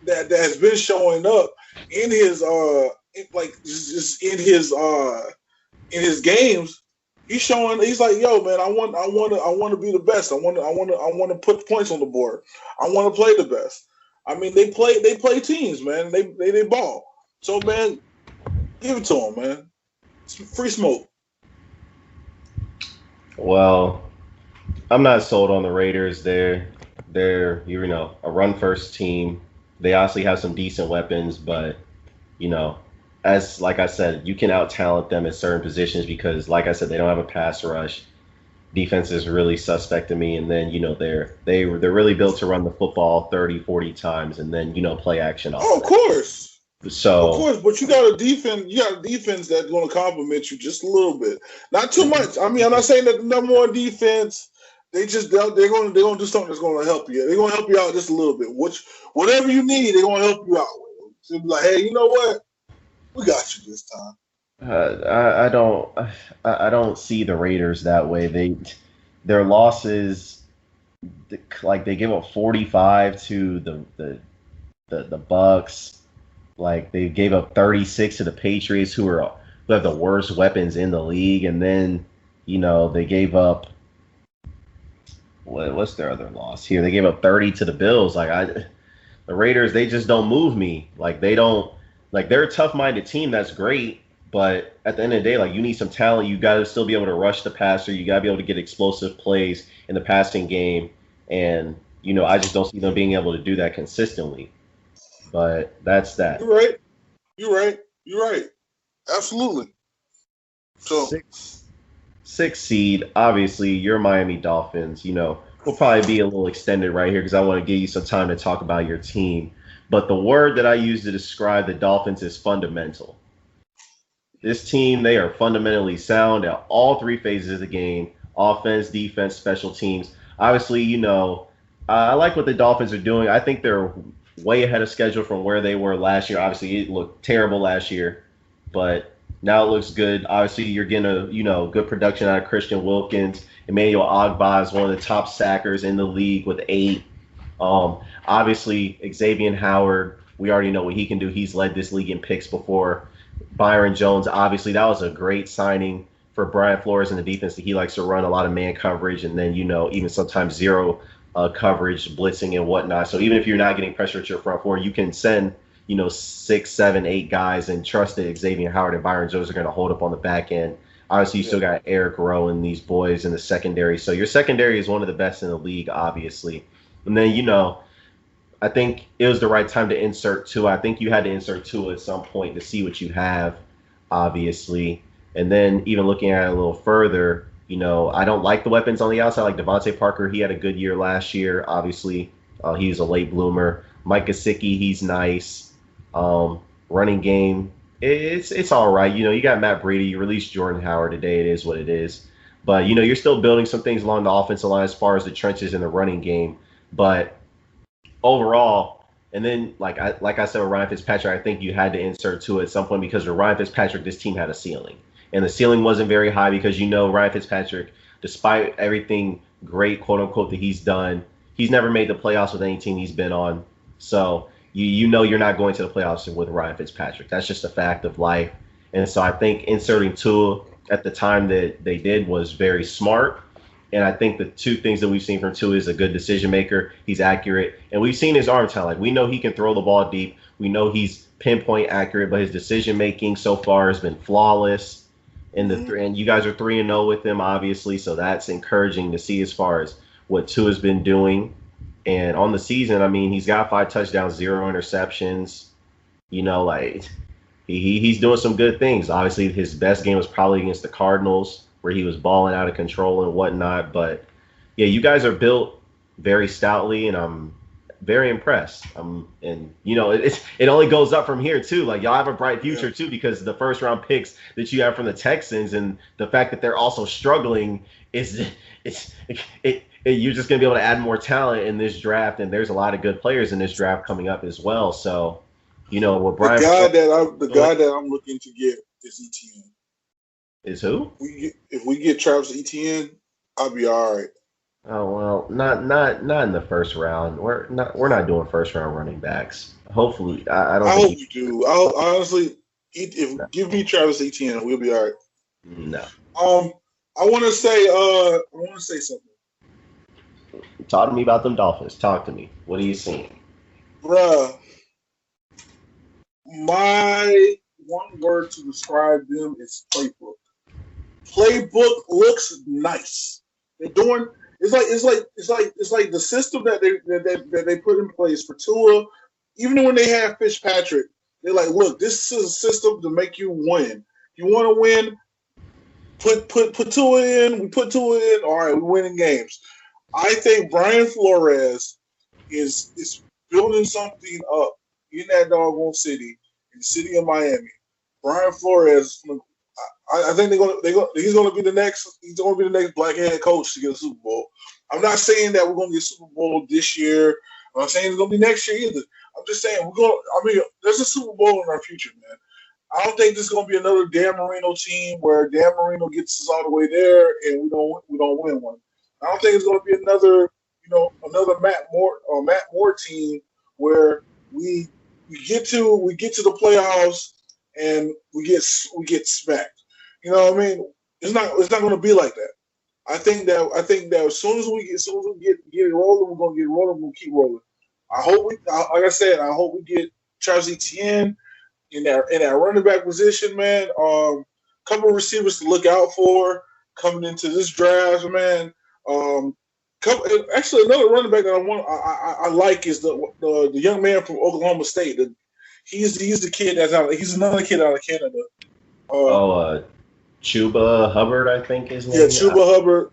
B: has been showing up in his in his games. He's like, yo, man, I want to be the best. I want to put points on the board. I want to play the best. I mean, they play teams, man. They ball. So, man, give it to them, man. It's free smoke.
A: Well, I'm not sold on the Raiders. They're a run first team. They obviously have some decent weapons, but as like I said, you can out talent them in certain positions because, like I said, they don't have a pass rush. Defense is really suspect to me, and then they're really built to run the football 30, 40 times, and then play action.
B: Oh, of course.
A: So
B: of course, but you got a defense that's going to compliment you just a little bit, not too much. I mean, I'm not saying that the number one defense. They're going to do something that's going to help you. They're going to help you out just a little bit. Whatever you need, they're going to help you out with. So be like, hey, you know what? We got you this time.
A: I don't see the Raiders that way. Their losses, like they give up 45 to the Bucks. Like they gave up 36 to the Patriots, who have the worst weapons in the league, and then they gave up. What's their other loss here? They gave up 30 to the Bills. The Raiders, they just don't move me. Like they don't. Like they're a tough-minded team. That's great, but at the end of the day, like you need some talent. You got to still be able to rush the passer. You got to be able to get explosive plays in the passing game, and I just don't see them being able to do that consistently. But that's that.
B: You're right. Absolutely. So
A: six seed. Obviously, your Miami Dolphins. We'll probably be a little extended right here because I want to give you some time to talk about your team. But the word that I use to describe the Dolphins is fundamental. This team, they are fundamentally sound at all three phases of the game: offense, defense, special teams. Obviously, I like what the Dolphins are doing. I think they're way ahead of schedule from where they were last year. Obviously, it looked terrible last year, but now it looks good. Obviously, you're getting a good production out of Christian Wilkins. Emmanuel Ogbah is one of the top sackers in the league with 8. Obviously, Xavier Howard, we already know what he can do. He's led this league in picks before. Byron Jones, obviously, that was a great signing for Brian Flores in the defense. He likes to run a lot of man coverage and then, even sometimes zero coverage, blitzing and whatnot. So even if you're not getting pressure at your front four, you can send, 6, 7, 8 guys and trust that Xavier Howard and Byron Jones are going to hold up on the back end. Obviously, you still got Eric Rowe and these boys in the secondary. So your secondary is one of the best in the league, obviously. And then, I think it was the right time to insert Tua. I think you had to insert Tua at some point to see what you have, obviously. And then even looking at it a little further, I don't like the weapons on the outside. Like Devontae Parker, he had a good year last year. Obviously, he was a late bloomer. Mike Gesicki, he's nice. Running game, it's all right. You got Matt Brady. You released Jordan Howard today. It is what it is. But, you're still building some things along the offensive line as far as the trenches in the running game. But overall, and then like I said with Ryan Fitzpatrick, I think you had to insert Tua at some point because with Ryan Fitzpatrick, this team had a ceiling. And the ceiling wasn't very high because Ryan Fitzpatrick, despite everything great, quote unquote, that he's done, he's never made the playoffs with any team he's been on. So you're not going to the playoffs with Ryan Fitzpatrick. That's just a fact of life. And so I think inserting Tua at the time that they did was very smart. And I think the two things that we've seen from Tua is a good decision maker. He's accurate. And we've seen his arm talent. Like, we know he can throw the ball deep. We know he's pinpoint accurate, but his decision making so far has been flawless. And you guys are 3-0 with him, obviously. So that's encouraging to see as far as what Tua's been doing. And on the season, I mean, he's got 5 touchdowns, 0 interceptions. He's doing some good things. Obviously, his best game was probably against the Cardinals, where he was balling out of control and whatnot. But, Yeah, you guys are built very stoutly, and I'm very impressed. And it only goes up from here too. Like y'all have a bright
B: Yeah.
A: future too because the first round picks that you have from the Texans and the fact that they're also struggling is it's you're just gonna be able to add more talent in this draft, and there's a lot of good players in this draft coming up as well. So, with
B: The
A: Brian
B: guy
A: Flores
B: that I'm the guy that I'm looking to get is ETN.
A: is who?
B: If we get Travis Etienne, I'll be all right.
A: Oh well, not in the first round. We're not doing first round running backs. Hopefully, I don't
B: I
A: think
B: hope
A: he.
B: we do. I'll honestly, if
A: No,
B: give me Travis Etienne, we'll be all right.
A: no.
B: Um, I want to say something,
A: Talk to me about them Dolphins. Talk to me. What are you seeing?
B: bruh. My one word to describe them is playbook. Playbook looks nice. They're doing. It's like the system that they put in place for Tua. Even when they have Fitzpatrick, they're like, look, this is a system to make you win. You want to win? Put Tua in. We put Tua in. All right, we're winning games. I think Brian Flores is building something up in that doggone city, in the city of Miami. Brian Flores, I think he's gonna be the next. He's gonna be the next black head coach to get a Super Bowl. I'm not saying that we're gonna get a Super Bowl this year. I'm not saying it's gonna be next year either. I'm just saying we're going. I mean, there's a Super Bowl in our future, man. I don't think this is gonna be another Dan Marino team where Dan Marino gets us all the way there and we don't win one. I don't think it's gonna be another Matt Moore team where we we get to the playoffs and we get smacked. You know what I mean? It's not gonna be like that. I think that as soon as we get it rolling, we're gonna get it rolling. We'll keep rolling. Like I said, I hope we get Charles Etienne in that running back position, man. Couple of receivers to look out for coming into this draft, man. Um, actually, another running back that I like is the young man from Oklahoma State. He's the kid that's out. He's another kid out of Canada. Uh,
A: Oh, Chuba Hubbard, I think his
B: yeah,
A: name.
B: Chuba Hubbard.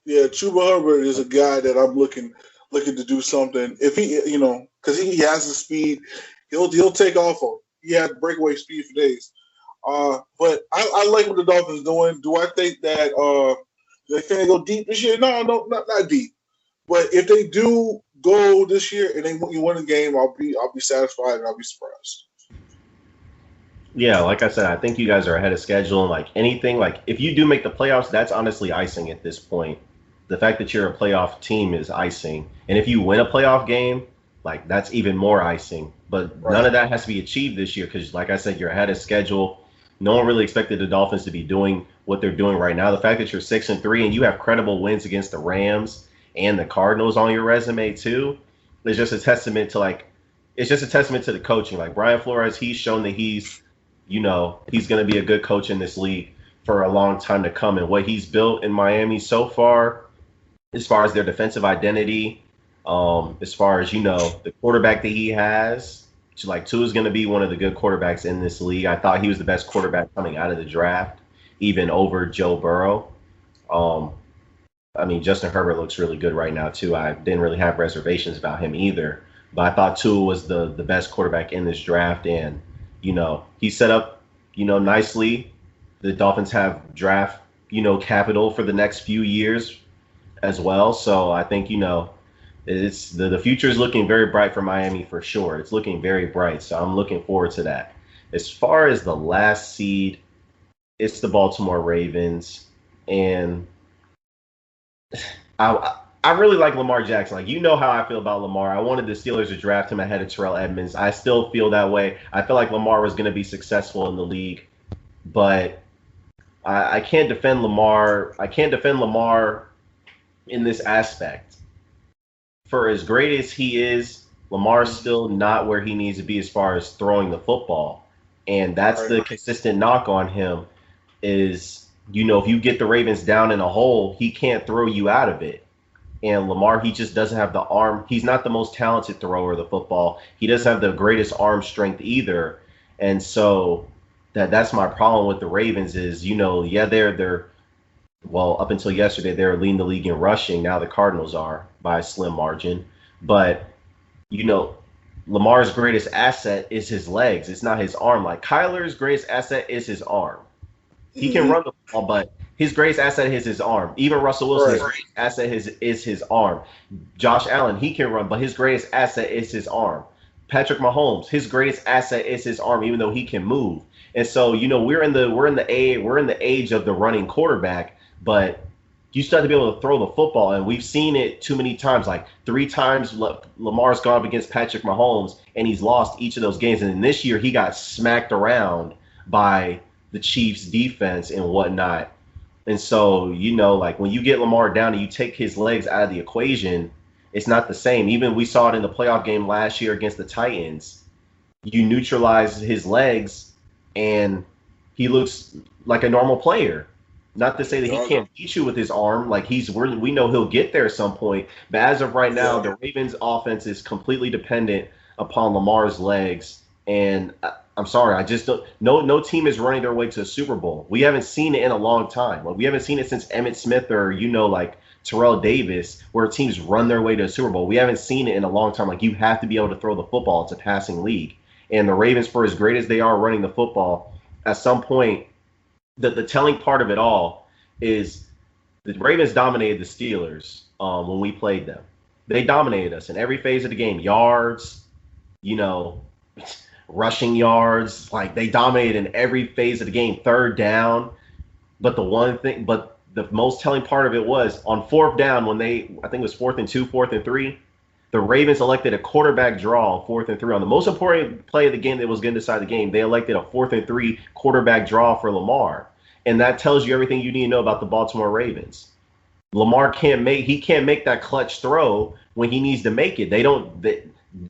B: Yeah, Chuba Hubbard is a guy that I'm looking to do something. If because he has the speed, he'll take off on. He had breakaway speed for days. But I like what the Dolphins doing. Do I think that they can go deep this year? No, not deep. But if they do go this year and you win a game, I'll be satisfied and I'll be surprised.
A: Yeah, like I said, I think you guys are ahead of schedule. And like anything, like if you do make the playoffs, that's honestly icing at this point. The fact that you're a playoff team is icing, and if you win a playoff game, like that's even more icing. But none
B: Right.
A: of that has to be achieved this year because, like I said, you're ahead of schedule. No one really expected the Dolphins to be doing what they're doing right now. The fact that you're 6-3 and you have credible wins against the Rams and the Cardinals on your resume too is just a testament to it's just a testament to the coaching. Like Brian Flores, he's shown that he's going to be a good coach in this league for a long time to come. And what he's built in Miami so far, as far as their defensive identity, as far as the quarterback that he has, like Tua is going to be one of the good quarterbacks in this league. I thought he was the best quarterback coming out of the draft, even over Joe Burrow. Um, I mean, Justin Herbert looks really good right now too. I didn't really have reservations about him either, but I thought Tua was the best quarterback in this draft, and he set up nicely. The Dolphins have draft capital for the next few years as well, so I think it's the future is looking very bright for Miami for sure. It's looking very bright, so I'm looking forward to that. As far as the last seed, it's the Baltimore Ravens, and I really like Lamar Jackson. Like how I feel about Lamar. I wanted the Steelers to draft him ahead of Terrell Edmonds. I still feel that way. I feel like Lamar was going to be successful in the league, but I can't defend Lamar. I can't defend Lamar in this aspect. For as great as he is, Lamar's still not where he needs to be as far as throwing the football, and that's
B: Right.
A: the consistent knock on him. Is if you get the Ravens down in a hole, he can't throw you out of it. And Lamar, he just doesn't have the arm. He's not the most talented thrower of the football. He doesn't have the greatest arm strength either. And so that's my problem with the Ravens is, yeah, they're Well, up until yesterday, they were leading the league in rushing. Now the Cardinals are by a slim margin. But, you know, Lamar's greatest asset is his legs. It's not his arm. Like Kyler's greatest asset is his arm. He can
B: Mm-hmm.
A: run the ball, but his greatest asset is his arm. Even Russell Wilson, his
B: Right.
A: greatest asset is his arm. Josh Allen, he can run, but his greatest asset is his arm. Patrick Mahomes, his greatest asset is his arm, even though he can move. And so, we're in the age of the running quarterback, but you still have to be able to throw the football, and we've seen it too many times. Like 3 times, Lamar's gone up against Patrick Mahomes, and he's lost each of those games. And then this year, he got smacked around by the Chiefs defense and whatnot. And so, like when you get Lamar down and you take his legs out of the equation, it's not the same. Even we saw it in the playoff game last year against the Titans. You neutralize his legs and he looks like a normal player. Not to say that he can't beat you with his arm, like we know he'll get there at some point. But as of right now, the Ravens offense is completely dependent upon Lamar's legs. And I'm sorry, I just don't. No team is running their way to a Super Bowl. We haven't seen it in a long time. Like we haven't seen it since Emmitt Smith or like Terrell Davis, where teams run their way to a Super Bowl. We haven't seen it in a long time. Like you have to be able to throw the football. It's a passing league, and the Ravens, for as great as they are running the football, at some point, the telling part of it all is the Ravens dominated the Steelers when we played them. They dominated us in every phase of the game. Yards, you know, rushing yards. Like they dominated in every phase of the game. Third down. But the most telling part of it was on fourth down when I think it was 4th and 2, 4th and 3, the Ravens elected a quarterback draw on 4th and 3. On the most important play of the game that was going to decide the game, they elected a 4th and 3 quarterback draw for Lamar. And that tells you everything you need to know about the Baltimore Ravens. Lamar can't make that clutch throw when he needs to make it.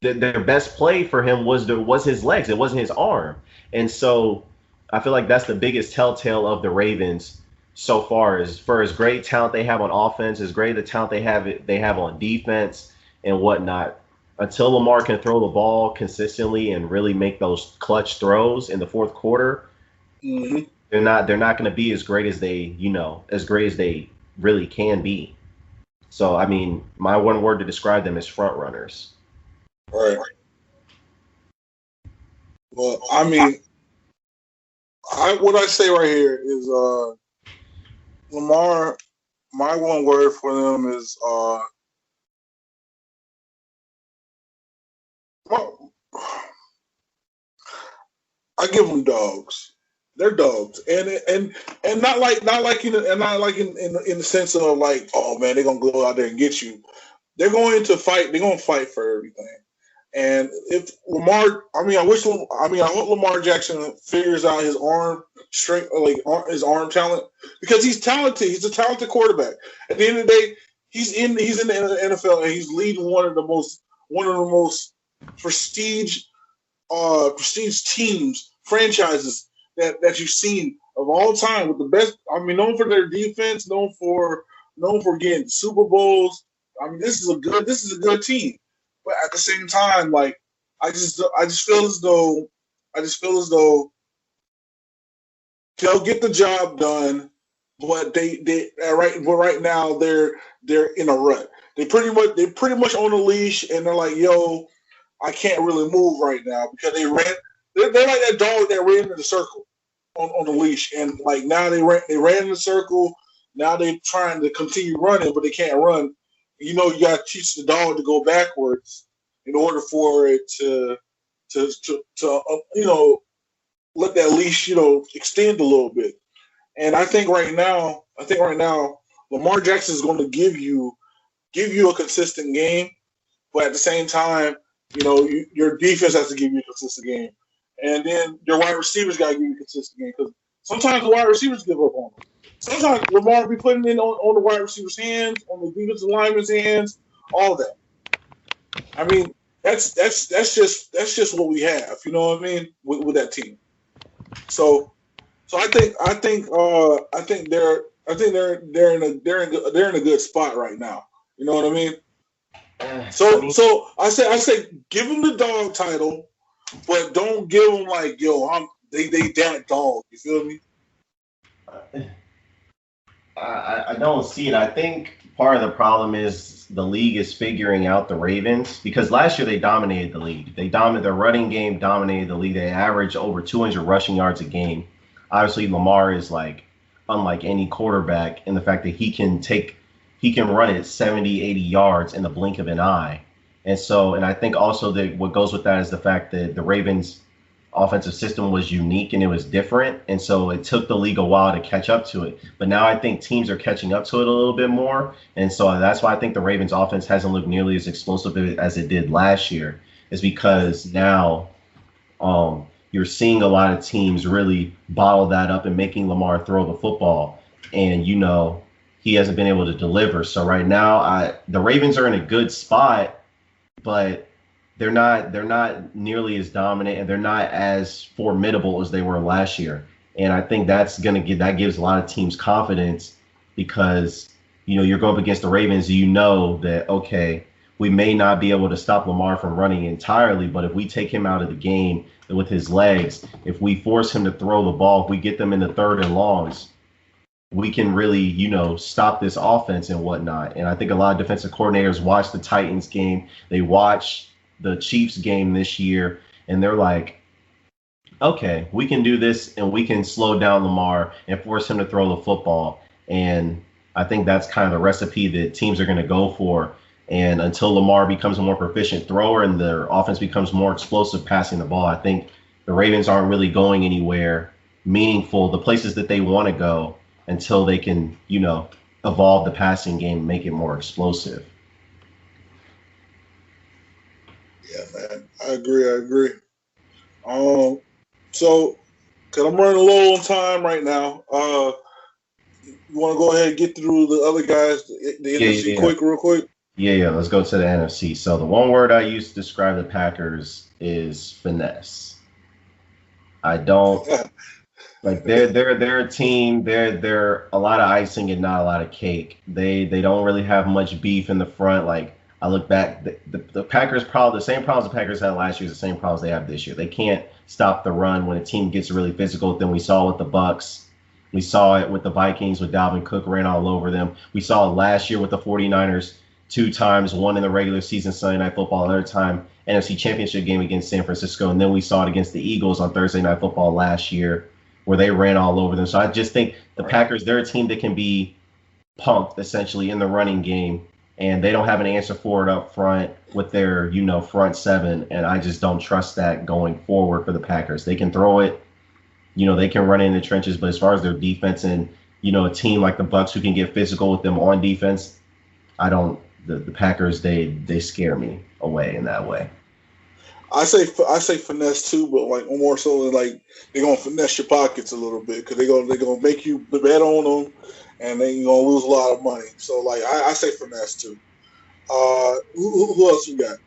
A: Their best play for him was his legs. It wasn't his arm. And so I feel like that's the biggest telltale of the Ravens so far, is for as great talent they have on offense, as great the talent they have on defense and whatnot. Until Lamar can throw the ball consistently and really make those clutch throws in the fourth quarter,
B: Mm-hmm.
A: they're not going to be as great as they really can be. So I mean, my one word to describe them is front runners.
B: Right. Well, I mean, what I say right here is Lamar. My one word for them is well, I give them dogs. They're dogs, and not like in the sense of like, oh man, they're gonna go out there and get you. They're going to fight. They're gonna fight for everything. And if Lamar, I hope Lamar Jackson figures out his arm strength, like his arm talent, because he's talented. He's a talented quarterback. At the end of the day, he's in the NFL and he's leading one of the most prestige teams, franchises that you've seen of all time, with the best. I mean, known for their defense, known for getting Super Bowls. I mean, this is a good team. But at the same time, like I just feel as though they'll get the job done, but right now they're in a rut. They pretty much on a leash, and they're like, yo, I can't really move right now because they're like that dog that ran in the circle on the leash, and like now they ran in the circle. Now they're trying to continue running, but they can't run. You got to teach the dog to go backwards in order for it to let that leash extend a little bit. And I think right now, Lamar Jackson is going to give you a consistent game, but at the same time, your defense has to give you a consistent game, and then your wide receivers got to give you a consistent game, because sometimes the wide receivers give up on them. Sometimes Lamar will be putting it on the wide receiver's hands, on the defensive lineman's hands, all that. I mean, that's just what we have. You know what I mean with that team. So I think they're in a good spot right now. You know what I mean? So I say give them the dog title, but don't give them like, yo, they that dog. You feel me?
A: I don't see it. I think part of the problem is the league is figuring out the Ravens because last year they dominated the league. They dominated their running game, dominated the league. They averaged over 200 rushing yards a game. Obviously, Lamar is like unlike any quarterback in the fact that he can run it 70, 80 yards in the blink of an eye. And I think also that what goes with that is the fact that the Ravens offensive system was unique and it was different. And so it took the league a while to catch up to it. But now I think teams are catching up to it a little bit more. And so that's why I think the Ravens offense hasn't looked nearly as explosive as it did last year, is because now you're seeing a lot of teams really bottle that up and making Lamar throw the football. And, he hasn't been able to deliver. So right now, the Ravens are in a good spot, but they're not nearly as dominant and they're not as formidable as they were last year. And I think that gives a lot of teams confidence because you're going up against the Ravens. You know that, okay, we may not be able to stop Lamar from running entirely, but if we take him out of the game with his legs, if we force him to throw the ball, if we get them in the third and longs, we can really, stop this offense and whatnot. And I think a lot of defensive coordinators watch the Titans game. They watch the Chiefs game this year, and they're like, okay, we can do this and we can slow down Lamar and force him to throw the football. And I think that's kind of the recipe that teams are going to go for. And until Lamar becomes a more proficient thrower and their offense becomes more explosive passing the ball, I think the Ravens aren't really going anywhere meaningful, the places that they want to go, until they can, evolve the passing game and make it more explosive.
B: Yeah, man. I agree. So, cause I'm running low on time right now. You want to go ahead and get through the other guys, the NFC real quick?
A: Yeah. Let's go to the NFC. So the one word I use to describe the Packers is finesse. I don't like they're a team. They're a lot of icing and not a lot of cake. They don't really have much beef in the front. Like I look back, the Packers the same problems the Packers had last year is the same problems they have this year. They can't stop the run when a team gets really physical. Then we saw with the Bucks. We saw it with the Vikings with Dalvin Cook ran all over them. We saw it last year with the 49ers 2 times, one in the regular season Sunday Night Football, another time NFC Championship game against San Francisco. And then we saw it against the Eagles on Thursday Night Football last year where they ran all over them. So I just think the Packers, they're a team that can be punked essentially in the running game. And they don't have an answer for it up front with their, front seven. And I just don't trust that going forward for the Packers. They can throw it. They can run in the trenches, but as far as their defense and, a team like the Bucks who can get physical with them on defense, I don't. The Packers, they scare me away in that way.
B: I say finesse too, but like more so than like they're gonna finesse your pockets a little bit because they're gonna make you bet on them, and then you're gonna lose a lot of money. So like I say finesse too. Who else you got?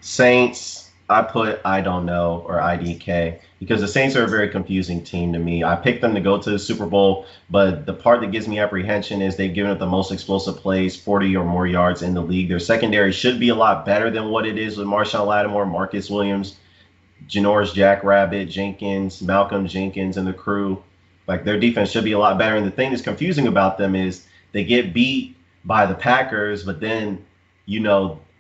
A: Saints. I put I don't know or IDK because the Saints are a very confusing team to me. I picked them to go to the Super Bowl, but the part that gives me apprehension is they've given up the most explosive plays, 40 or more yards in the league. Their secondary should be a lot better than what it is with Marshawn Lattimore, Marcus Williams, Janoris Jackrabbit, Jenkins, Malcolm Jenkins, and the crew. Like their defense should be a lot better. And the thing that's confusing about them is they get beat by the Packers, but then,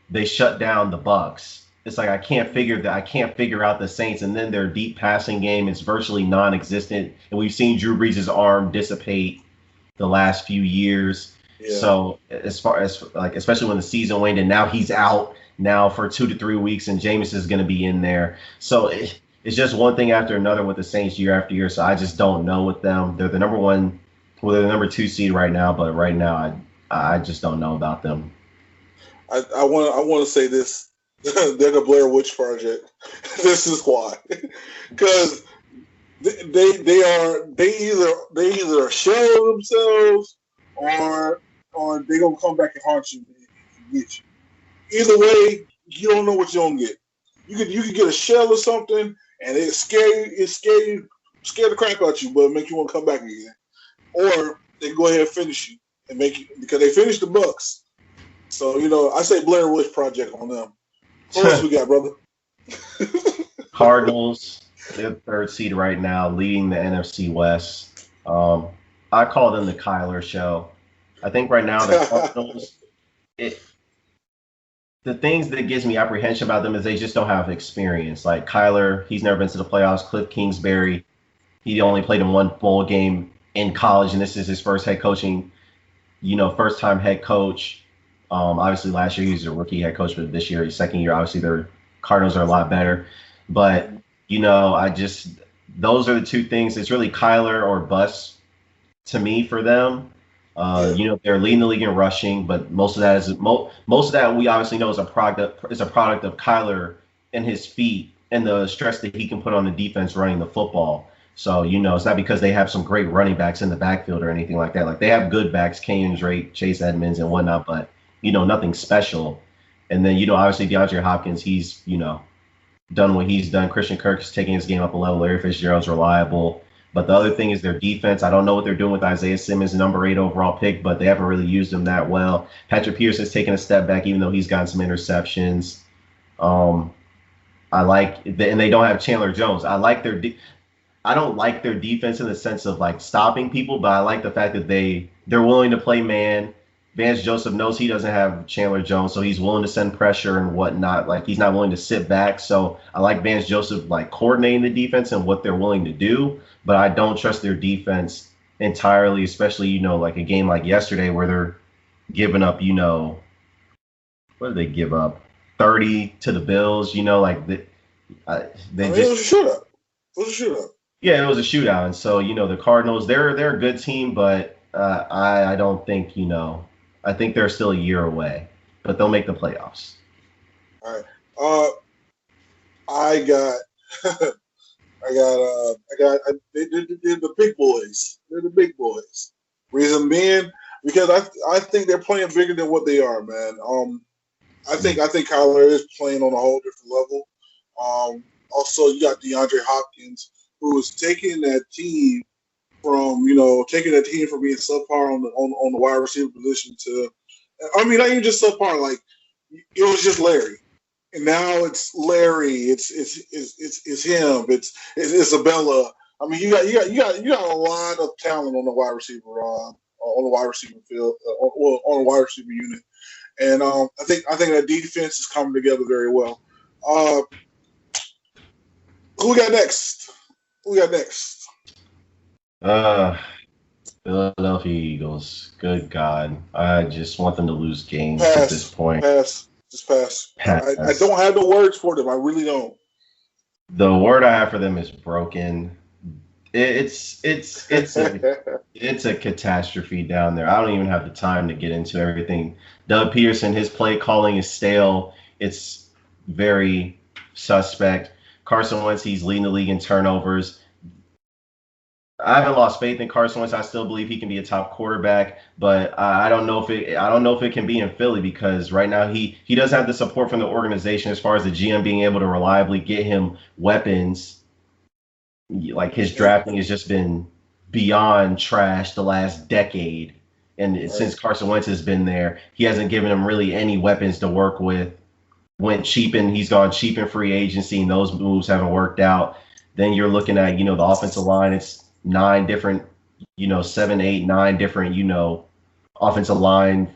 A: they shut down the Bucks. It's like I can't figure out the Saints, and then their deep passing game is virtually non-existent. And we've seen Drew Brees' arm dissipate the last few years. Yeah. So as far as like, especially when the season waned, and now he's out now for 2 to 3 weeks, and Jameis is going to be in there. So it's just one thing after another with the Saints year after year. So I just don't know with them. They're the they're the number 2 seed right now, but right now I just don't know about them.
B: I want to say this. They're the Blair Witch Project. This is why, because they either a shell of themselves or they gonna come back and haunt you and get you. Either way, you don't know what you're gonna get. You could get a shell or something and it scare the crap out you, but make you want to come back again. Or they can go ahead and finish you and make you because they finished the Bucks. So I say Blair Witch Project on them. What else we got, brother?
A: Cardinals, they're 3rd seed right now, leading the NFC West. I call them the Kyler show. I think right now the Cardinals, it, the things that gives me apprehension about them is they just don't have experience. Like Kyler, he's never been to the playoffs. Cliff Kingsbury, he only played in one bowl game in college, and this is his first head coaching, first time head coach. Obviously, last year he was a rookie head coach, but this year, his second year, obviously, their Cardinals are a lot better. But, I just, those are the two things. It's really Kyler or bust to me for them.
B: Yeah.
A: They're leading the league in rushing, but most of that we obviously know is a product of Kyler and his feet and the stress that he can put on the defense running the football. So, it's not because they have some great running backs in the backfield or anything like that. Like they have good backs, Kenyon Drake, Chase Edmonds, and whatnot, but nothing special. And then, obviously DeAndre Hopkins, he's, done what he's done. Christian Kirk is taking his game up a level. Larry Fitzgerald's reliable. But the other thing is their defense. I don't know what they're doing with Isaiah Simmons, number 8 overall pick, but they haven't really used him that well. Patrick Peterson's taken a step back, even though he's gotten some interceptions. I like, and they don't have Chandler Jones. I don't like their defense in the sense of like stopping people, but I like the fact that they're willing to play man. Vance Joseph knows he doesn't have Chandler Jones, so he's willing to send pressure and whatnot. Like he's not willing to sit back. So I like Vance Joseph like coordinating the defense and what they're willing to do, but I don't trust their defense entirely, especially like a game like yesterday where they're giving up. What did they give up? 30 to the Bills. Like they
B: it was a shootout.
A: Yeah, it was a shootout, and so the Cardinals, they're a good team, but I don't think I think they're still a year away, but they'll make the playoffs.
B: All right. I got, they're the big boys. They're the big boys. Reason being, because I think they're playing bigger than what they are, man. I think Kyler is playing on a whole different level. Also, you got DeAndre Hopkins, who is taking that team from being subpar on the wide receiver position to, I mean, not even just subpar. Like it was just Larry, and now it's Larry. It's him. It's Isabella. I mean, you got a lot of talent on the wide receiver field, on the wide receiver unit, and I think that defense is coming together very well. Who we got next?
A: Philadelphia Eagles. Good God. I just want them to lose games
B: Pass.
A: at this point.
B: Just pass. I don't have the words for them. I really don't.
A: The word I have for them is broken. It's a catastrophe down there. I don't even have the time to get into everything. Doug Peterson, his play calling is stale. It's very suspect. Carson Wentz, he's leading the league in turnovers. I haven't lost faith in Carson Wentz. I still believe he can be a top quarterback, but I don't know if it can be in Philly because right now he does have the support from the organization as far as the GM being able to reliably get him weapons. Like his drafting has just been beyond trash the last decade, and since Carson Wentz has been there, he hasn't given him really any weapons to work with. He's gone cheap in free agency, and those moves haven't worked out. Then you're looking at the offensive line. It's 9 different, 7, 8, 9 different, offensive line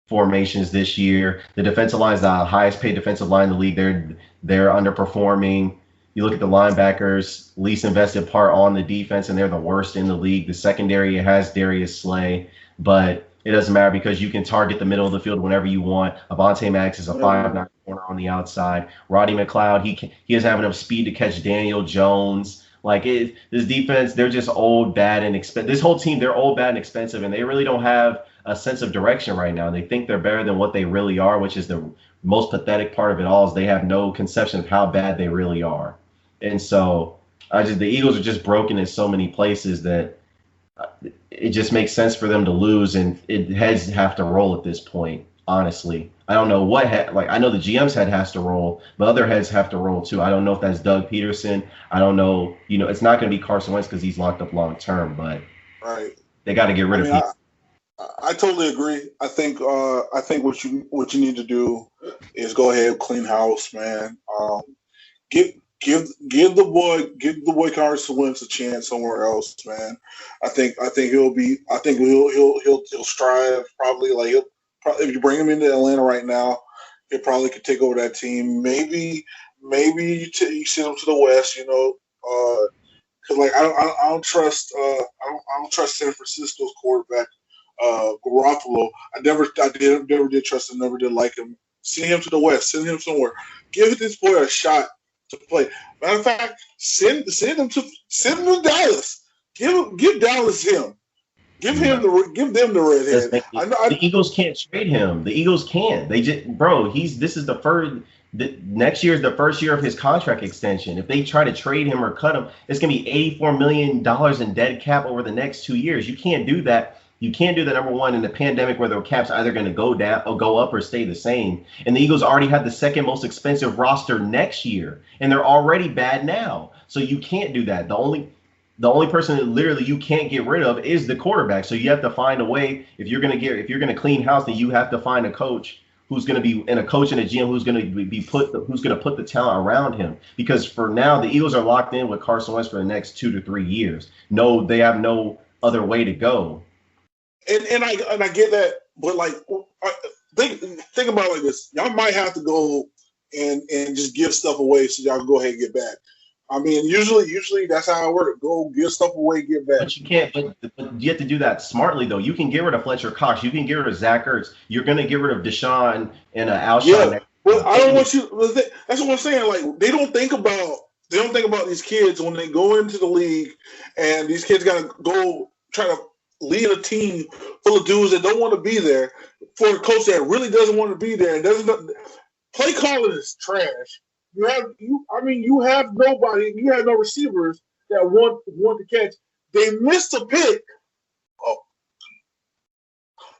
A: formations this year. The defensive line is the highest paid defensive line in the league. They're underperforming. You look at the linebackers, least invested part on the defense, and they're the worst in the league. The secondary has Darius Slay, but it doesn't matter because you can target the middle of the field whenever you want. Avonte Maddox is a 5'9" corner on the outside. Roddy McLeod, he doesn't have enough speed to catch Daniel Jones. Like this defense, they're just old, bad, and expensive. This whole team, they're old, bad, and expensive, and they really don't have a sense of direction right now. They think they're better than what they really are, which is the most pathetic part of it all. Is they have no conception of how bad they really are, and so the Eagles are just broken in so many places that it just makes sense for them to lose, and heads have to roll at this point. Honestly, I don't know what I know the GM's head has to roll, but other heads have to roll too. I don't know if that's Doug Peterson. I don't know. It's not going to be Carson Wentz because he's locked up long term, but they got to get rid of people.
B: I totally agree. I think what you need to do is go ahead, clean house, man. Give the boy Carson Wentz a chance somewhere else, man. I think he'll strive probably like if you bring him into Atlanta right now, he probably could take over that team. Maybe you send him to the West, because like I don't trust I don't trust San Francisco's quarterback Garoppolo. Never did trust him, never did like him. Send him to the West, send him somewhere. Give this boy a shot to play. Matter of fact, send him to Dallas. Give Dallas him. Give them the redhead.
A: The Eagles can't trade him. The Eagles can't. They just next year is the first year of his contract extension. If they try to trade him or cut him, it's gonna be $84 million in dead cap over the next 2 years. You can't do that. You can't do that, number one, in the pandemic where the cap's either going to go down or go up or stay the same. And the Eagles already have the second most expensive roster next year, and they're already bad now. So you can't do that. The only person that literally you can't get rid of is the quarterback. So you have to find a way. If you're going to clean house, then you have to find a coach who's going to be and a coach and a GM who's going to put the talent around him. Because for now, the Eagles are locked in with Carson Wentz for the next 2 to 3 years. No, they have no other way to go.
B: And I get that, but like think about it like this: y'all might have to go and just give stuff away so y'all can go ahead and get back. I mean, usually that's how it works. Go give stuff away, get back.
A: But you can't. But you have to do that smartly, though. You can get rid of Fletcher Cox. You can get rid of Zach Ertz. You're going to get rid of Deshaun and Alshon.
B: Yeah, but I don't want you. That's what I'm saying. Like they don't think about these kids when they go into the league, and these kids got to go try to lead a team full of dudes that don't want to be there for a coach that really doesn't want to be there and doesn't. Play calling is trash. You have nobody. You have no receivers that want to catch. They missed a pick. Oh,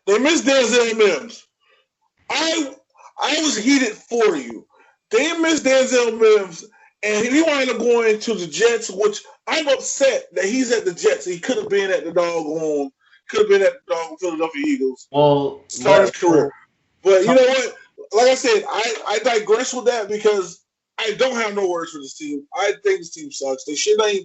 B: they missed Denzel Mims. I was heated for you. They missed Denzel Mims, and he wound up going to the Jets, which I'm upset that he's at the Jets. He could have been at the Philadelphia Eagles.
A: Well,
B: start his career. But you know what? Like I said, I digress with that because I don't have no words for this team. I think this team sucks. They shouldn't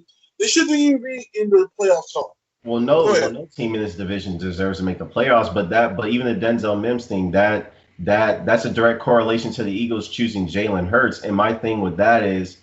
B: even be in the playoff talk.
A: Well, no team in this division deserves to make the playoffs. But even the Denzel Mims thing, that's a direct correlation to the Eagles choosing Jalen Hurts. And my thing with that is,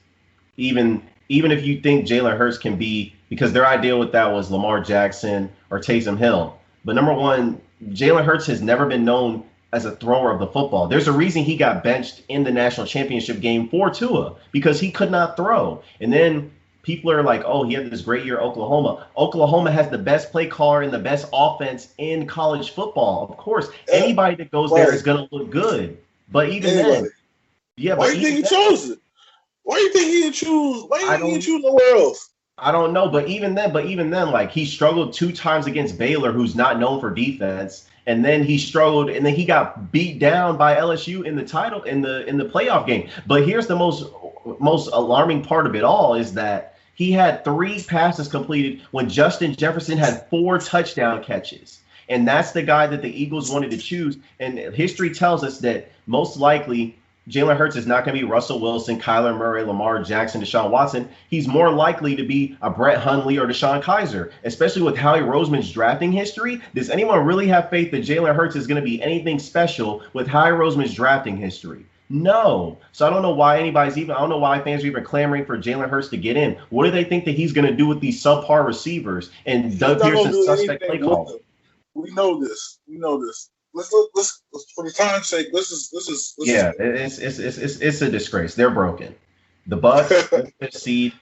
A: even if you think Jalen Hurts can be, because their idea with that was Lamar Jackson or Taysom Hill. But number one, Jalen Hurts has never been known as a thrower of the football. There's a reason he got benched in the national championship game for Tua, because he could not throw. And then people are like, oh, he had this great year at Oklahoma. Oklahoma has the best play caller and the best offense in college football. Of course, anybody that goes there is going to look good. But even then, yeah.
B: Why do you think he chose it? Why do you think he didn't choose? Why do you think he choose nowhere else?
A: I don't know, but even then, like he struggled 2 times against Baylor, who's not known for defense, and then he struggled, and then he got beat down by LSU in the title in the playoff game. But here's the most alarming part of it all is that he had 3 passes completed when Justin Jefferson had 4 touchdown catches. And that's the guy that the Eagles wanted to choose. And history tells us that most likely Jalen Hurts is not going to be Russell Wilson, Kyler Murray, Lamar Jackson, Deshaun Watson. He's more likely to be a Brett Hundley or Deshaun Kaiser, especially with Howie Roseman's drafting history. Does anyone really have faith that Jalen Hurts is going to be anything special with Howie Roseman's drafting history? No. So I don't know why I don't know why fans are even clamoring for Jalen Hurts to get in. What do they think that he's going to do with these subpar receivers and Doug Pearson's suspect play call?
B: We know this. Let's for the time's sake.
A: It's a disgrace. They're broken. The Bucks, fifth seed.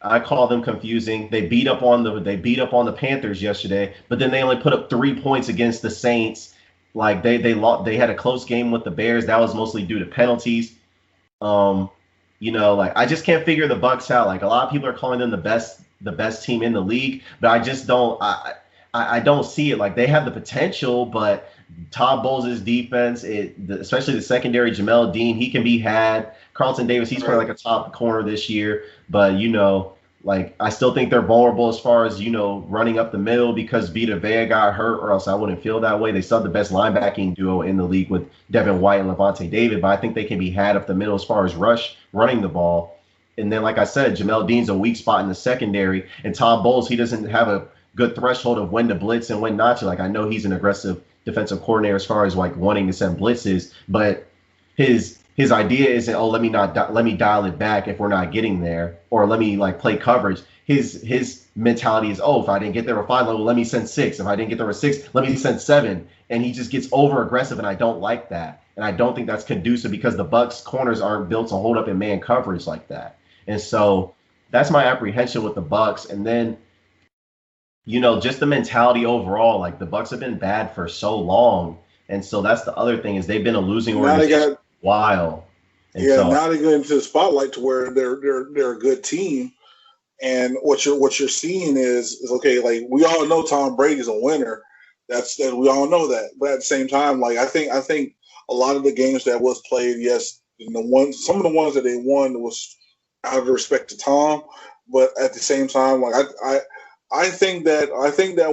A: I call them confusing. They beat up on the Panthers yesterday, but then they only put up 3 points against the Saints. Like they had a close game with the Bears. That was mostly due to penalties. Like I just can't figure the Bucks out. Like a lot of people are calling them the best team in the league, but I just don't. I don't see it. Like they have the potential, but Todd Bowles' defense, especially the secondary, Jamel Dean, he can be had. Carlton Davis, he's probably like a top corner this year, but I still think they're vulnerable as far as running up the middle because Vita Vea got hurt, or else I wouldn't feel that way. They still have the best linebacking duo in the league with Devin White and Levante David, but I think they can be had up the middle as far as running the ball. And then, like I said, Jamel Dean's a weak spot in the secondary, and Todd Bowles, he doesn't have a good threshold of when to blitz and when not to. Like, I know he's an aggressive defensive coordinator as far as like wanting to send blitzes, but his idea isn't, oh, let me dial it back if we're not getting there, or let me like play coverage. His mentality is, oh, if I didn't get there with 5, well, let me send 6. If I didn't get there with 6, let me send 7. And he just gets over aggressive, and I don't like that. And I don't think that's conducive because the Bucks corners aren't built to hold up in man coverage like that. And so that's my apprehension with the Bucks. And then, just the mentality overall, like the Bucks have been bad for so long. And so that's the other thing is they've been a losing organization for a while. And
B: now they get into the spotlight to where they're a good team. And what you're seeing is okay, like we all know Tom Brady's a winner. That we all know that. But at the same time, like I think a lot of the games that was played, yes, some of the ones that they won was out of respect to Tom. But at the same time, like I think that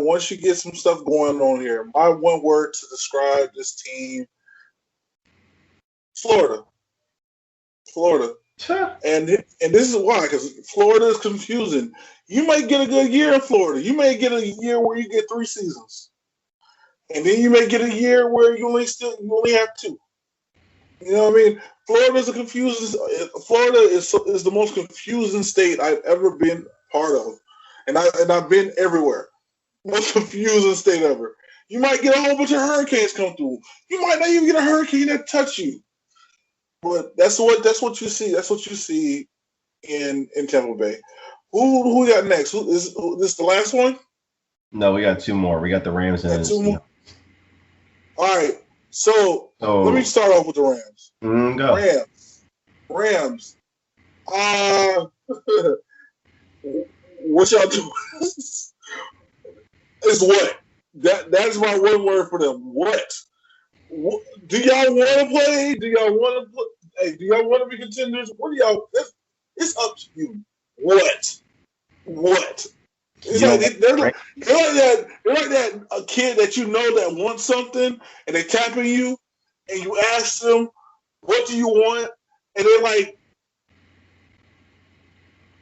B: once you get some stuff going on here, my one word to describe this team, Florida. And this is why, because Florida is confusing. You might get a good year in Florida. You may get a year where you get 3 seasons, and then you may get a year where you only have 2. You know what I mean? Florida is the most confusing state I've ever been part of, and I've been everywhere. Most confusing state ever. You might get a whole bunch of hurricanes come through. You might not even get a hurricane that touch you. But that's what you see. That's what you see in Tampa Bay. Who we got next? Is this the last one?
A: No, we got 2 more. We got the Rams and
B: 2 more. All right. So let me start off with the Rams.
A: Go.
B: Rams. What y'all do? Is what? That's my one word for them. What? Do y'all want to play? Do y'all want to Hey, do y'all want to be contenders? What do y'all? It's up to you. What? It's like they're like that a kid that you know that wants something, and they tapping you, and you ask them, "What do you want?" And they're like,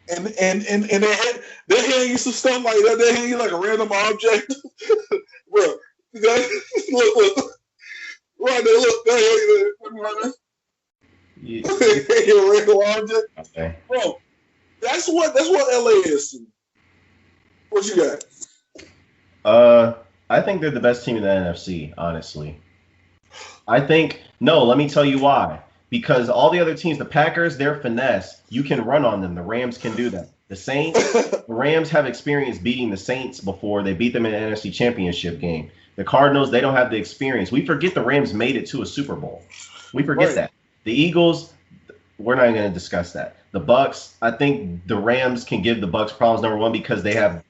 B: and they hand you some stuff like that. They hand you like a random object, bro. Look. Right there, look. There, you random object.
A: Okay.
B: Bro, that's what LA is to me. What you
A: got? I think they're the best team in the NFC, honestly. Let me tell you why. Because all the other teams, the Packers, they're finesse. You can run on them. The Rams can do that. The Saints, the Rams have experience beating the Saints before. They beat them in an NFC Championship game. The Cardinals, they don't have the experience. We forget the Rams made it to a Super Bowl. We forget that. The Eagles, we're not going to discuss that. The Bucks, I think the Rams can give the Bucks problems, number one, because they have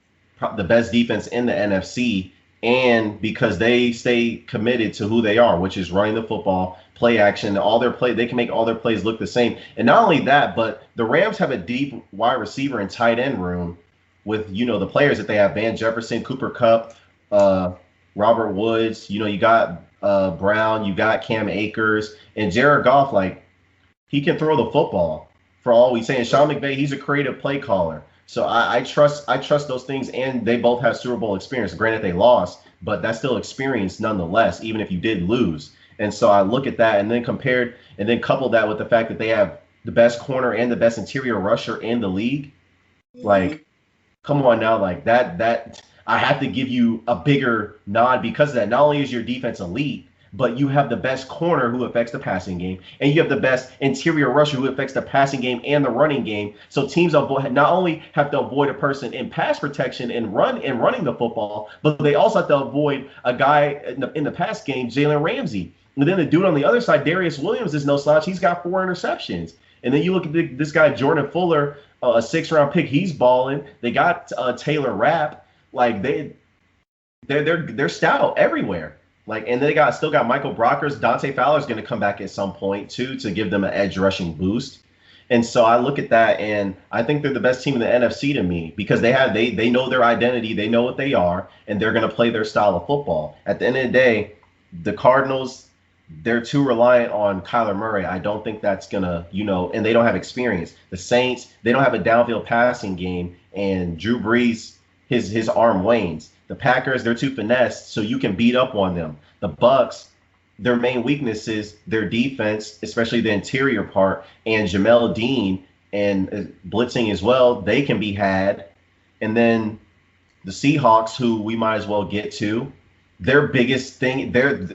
A: the best defense in the NFC, and because they stay committed to who they are, which is running the football, play action, they can make all their plays look the same. And not only that, but the Rams have a deep wide receiver and tight end room with, the players that they have, Van Jefferson, Cooper Kupp, Robert Woods, you got Brown, you got Cam Akers, and Jared Goff, like, he can throw the football for all we say. And Sean McVay, he's a creative play caller. So I trust those things, and they both have Super Bowl experience. Granted, they lost, but that's still experience nonetheless, even if you did lose. And so I look at that and then couple that with the fact that they have the best corner and the best interior rusher in the league. Like, come on now, like that I have to give you a bigger nod because of that. Not only is your defense elite, but you have the best corner who affects the passing game, and you have the best interior rusher who affects the passing game and the running game. So teams not only have to avoid a person in pass protection and running the football, but they also have to avoid a guy in the pass game, Jalen Ramsey. And then the dude on the other side, Darius Williams, is no slouch. He's got 4 interceptions. And then you look at this guy, Jordan Fuller, a 6th-round pick. He's balling. They got Taylor Rapp. Like they're stout everywhere. Like, and they still got Michael Brockers. Dante Fowler's going to come back at some point too to give them an edge rushing boost. And so I look at that, and I think they're the best team in the NFC to me because they know their identity, they know what they are, and they're going to play their style of football. At the end of the day, the Cardinals, they're too reliant on Kyler Murray. I don't think that's gonna, and they don't have experience. The Saints, they don't have a downfield passing game, and Drew Brees, his arm wanes. The Packers, they're too finessed, so you can beat up on them. The Bucks, their main weakness is their defense, especially the interior part, and Jamel Dean and blitzing as well. They can be had, and then the Seahawks, who we might as well get to, their biggest thing,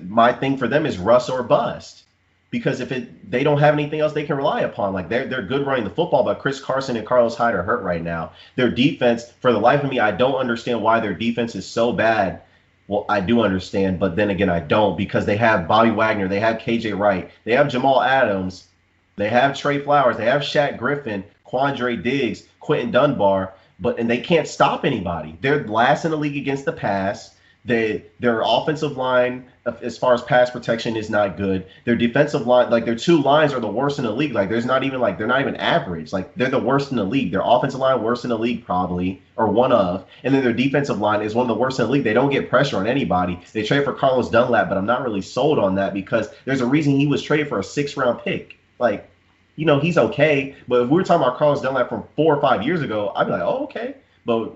A: my thing for them is Russ or bust. Because if they don't have anything else they can rely upon, like they're good running the football, but Chris Carson and Carlos Hyde are hurt right now. Their defense, for the life of me, I don't understand why their defense is so bad. Well, I do understand, but then again, I don't, because they have Bobby Wagner, they have KJ Wright, they have Jamal Adams, they have Trey Flowers, they have Shaq Griffin, Quandre Diggs, Quentin Dunbar, and they can't stop anybody. They're last in the league against the pass. Their offensive line, as far as pass protection, is not good. Their defensive line, like their two lines, are the worst in the league. Like they're not even average. Like they're the worst in the league. Their offensive line worst in the league probably, or one of. And then their defensive line is one of the worst in the league. They don't get pressure on anybody. They trade for Carlos Dunlap, but I'm not really sold on that because there's a reason he was traded for a 6th-round pick. Like, he's okay. But if we were talking about Carlos Dunlap from 4 or 5 years ago, I'd be like, oh, okay. But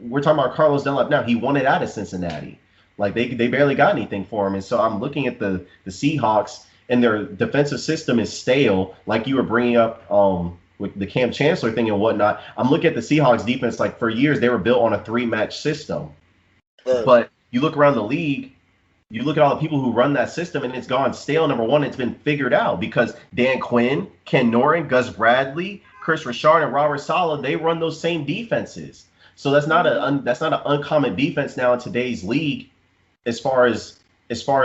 A: we're talking about Carlos Dunlap now. He wanted out of Cincinnati. Like they barely got anything for him. And so I'm looking at the Seahawks, and their defensive system is stale, like you were bringing up with the Cam Chancellor thing and whatnot. I'm looking at the Seahawks defense, like for years they were built on a 3-match system. Right. But you look around the league, you look at all the people who run that system, and it's gone stale. Number one, it's been figured out because Dan Quinn, Ken Norton, Gus Bradley, Chris Richard, and Robert Saleh, they run those same defenses. So that's not an uncommon defense now in today's league, as far as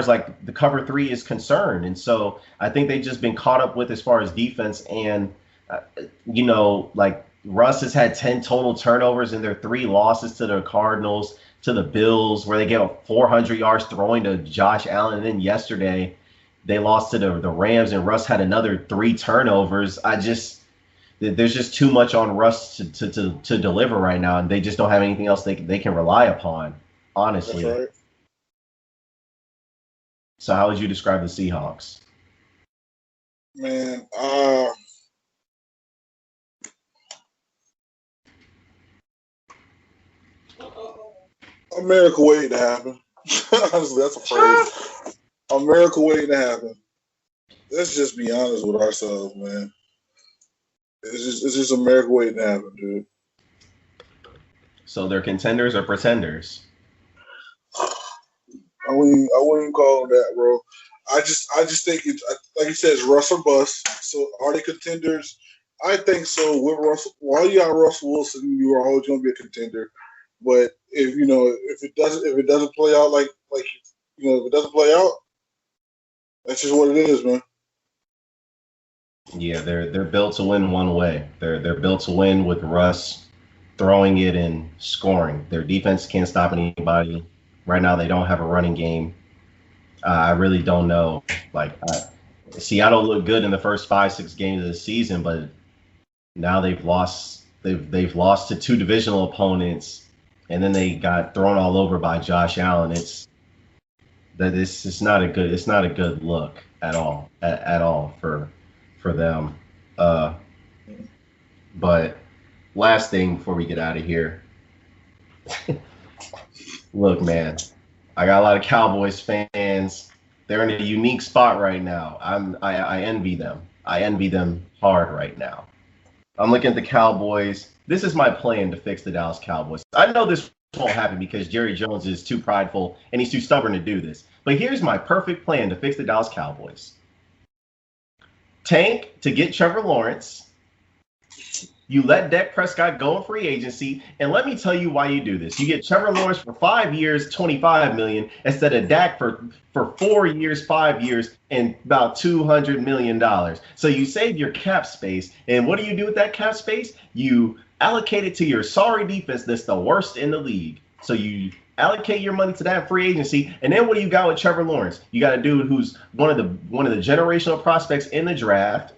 A: like the cover 3 is concerned. And so I think they've just been caught up with as far as defense. And like Russ has had 10 total turnovers in their 3 losses to the Cardinals, to the Bills, where they gave up 400 yards throwing to Josh Allen. And then yesterday they lost to the Rams, and Russ had another 3 turnovers. There's just too much on Russ to deliver right now, and they just don't have anything else they can rely upon, honestly. That's right. So how would you describe the Seahawks?
B: Man, America waiting to happen. Honestly, that's a phrase. America waiting to happen. Let's just be honest with ourselves, man. It's just America waiting to happen, dude.
A: So they're contenders or pretenders?
B: I wouldn't call them that, bro. I just think it's like you said, it's Russ or bust. So are they contenders? I think so. With Russell, while you got Russell Wilson, you are always going to be a contender. But if it doesn't play out if it doesn't play out, that's just what it is, man.
A: Yeah, they're built to win one way. They're built to win with Russ throwing it and scoring. Their defense can't stop anybody. Right now, they don't have a running game. I really don't know. Seattle looked good in the first 5-6 games of the season, but now they've lost. They've lost to 2 divisional opponents, and then they got thrown all over by Josh Allen. It's not a good look at all for them. But last thing before we get out of here. Look, man, I got a lot of Cowboys fans. They're in a unique spot right now. I envy them. I envy them hard right now. I'm looking at the Cowboys. This is my plan to fix the Dallas Cowboys. I know this won't happen because Jerry Jones is too prideful and he's too stubborn to do this. But here's my perfect plan to fix the Dallas Cowboys. Tank to get Trevor Lawrence. You let Dak Prescott go in free agency, and let me tell you why you do this. You get Trevor Lawrence for 5 years, $25 million, instead of Dak for 4 years, 5 years, and about $200 million. So you save your cap space, and what do you do with that cap space? You allocate it to your sorry defense that's the worst in the league. So you allocate your money to that free agency, and then what do you got with Trevor Lawrence? You got a dude who's one of the generational prospects in the draft.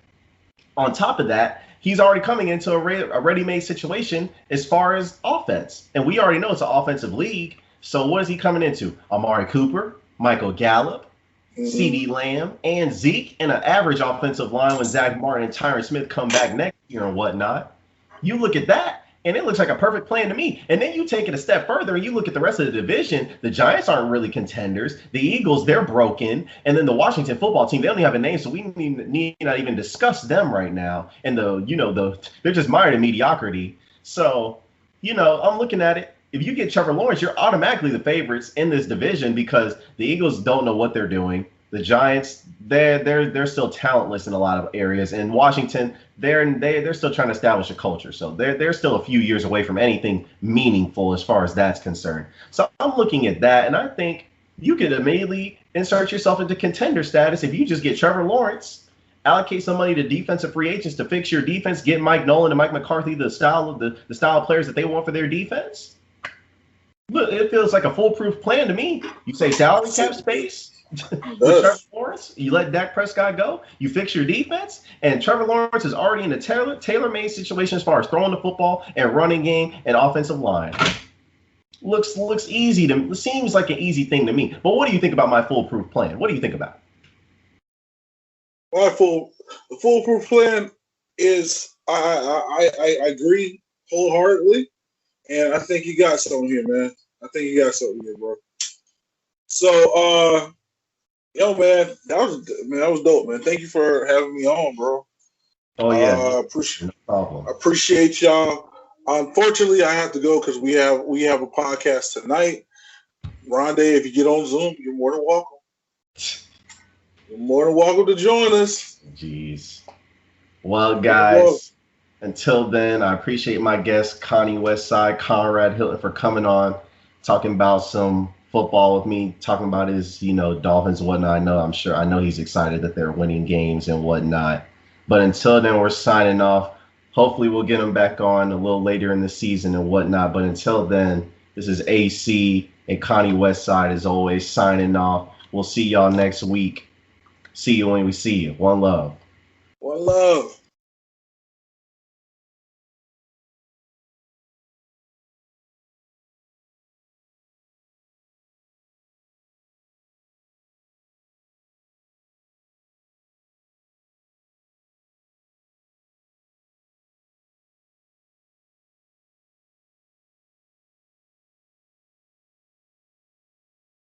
A: On top of that, he's already coming into a ready-made situation as far as offense. And we already know it's an offensive league. So what is he coming into? Amari Cooper, Michael Gallup, CeeDee Lamb, and Zeke, and an average offensive line when Zach Martin and Tyron Smith come back next year and whatnot. You look at that, and it looks like a perfect plan to me. And then you take it a step further, and you look at the rest of the division. The Giants aren't really contenders. The Eagles, they're broken. And then the Washington football team, they don't have a name, so we need not even discuss them right now. And they're just mired in mediocrity. So, I'm looking at it. If you get Trevor Lawrence, you're automatically the favorites in this division because the Eagles don't know what they're doing. The Giants, they're still talentless in a lot of areas. And Washington, they're still trying to establish a culture. So they're still a few years away from anything meaningful as far as that's concerned. So I'm looking at that, and I think you could immediately insert yourself into contender status if you just get Trevor Lawrence, allocate some money to defensive free agents to fix your defense, get Mike Nolan and Mike McCarthy the style of players that they want for their defense. Look, it feels like a foolproof plan to me. You say salary cap space with Trevor Lawrence, you let Dak Prescott go, you fix your defense, and Trevor Lawrence is already in a tailor-made situation as far as throwing the football and running game and offensive line. Looks easy seems like an easy thing to me. But what do you think about my foolproof plan? What do you think about it?
B: The foolproof plan is I agree wholeheartedly. And I think you got something here, man. I think you got something here, bro. So, man, that was dope, man. Thank you for having me on, bro.
A: Oh yeah,
B: no problem. I appreciate y'all. Unfortunately, I have to go because we have a podcast tonight. Rondé, if you get on Zoom, you're more than welcome. You're more than welcome to join us.
A: Jeez. Well, guys. Until then, I appreciate my guest, Connie Westside, Conrad Hilton, for coming on, talking about some football with me, talking about his, Dolphins and whatnot. I know he's excited that they're winning games and whatnot. But until then, we're signing off. Hopefully, we'll get him back on a little later in the season and whatnot. But until then, this is AC and Connie Westside, as always, signing off. We'll see y'all next week. See you when we see you. One love.
B: One love.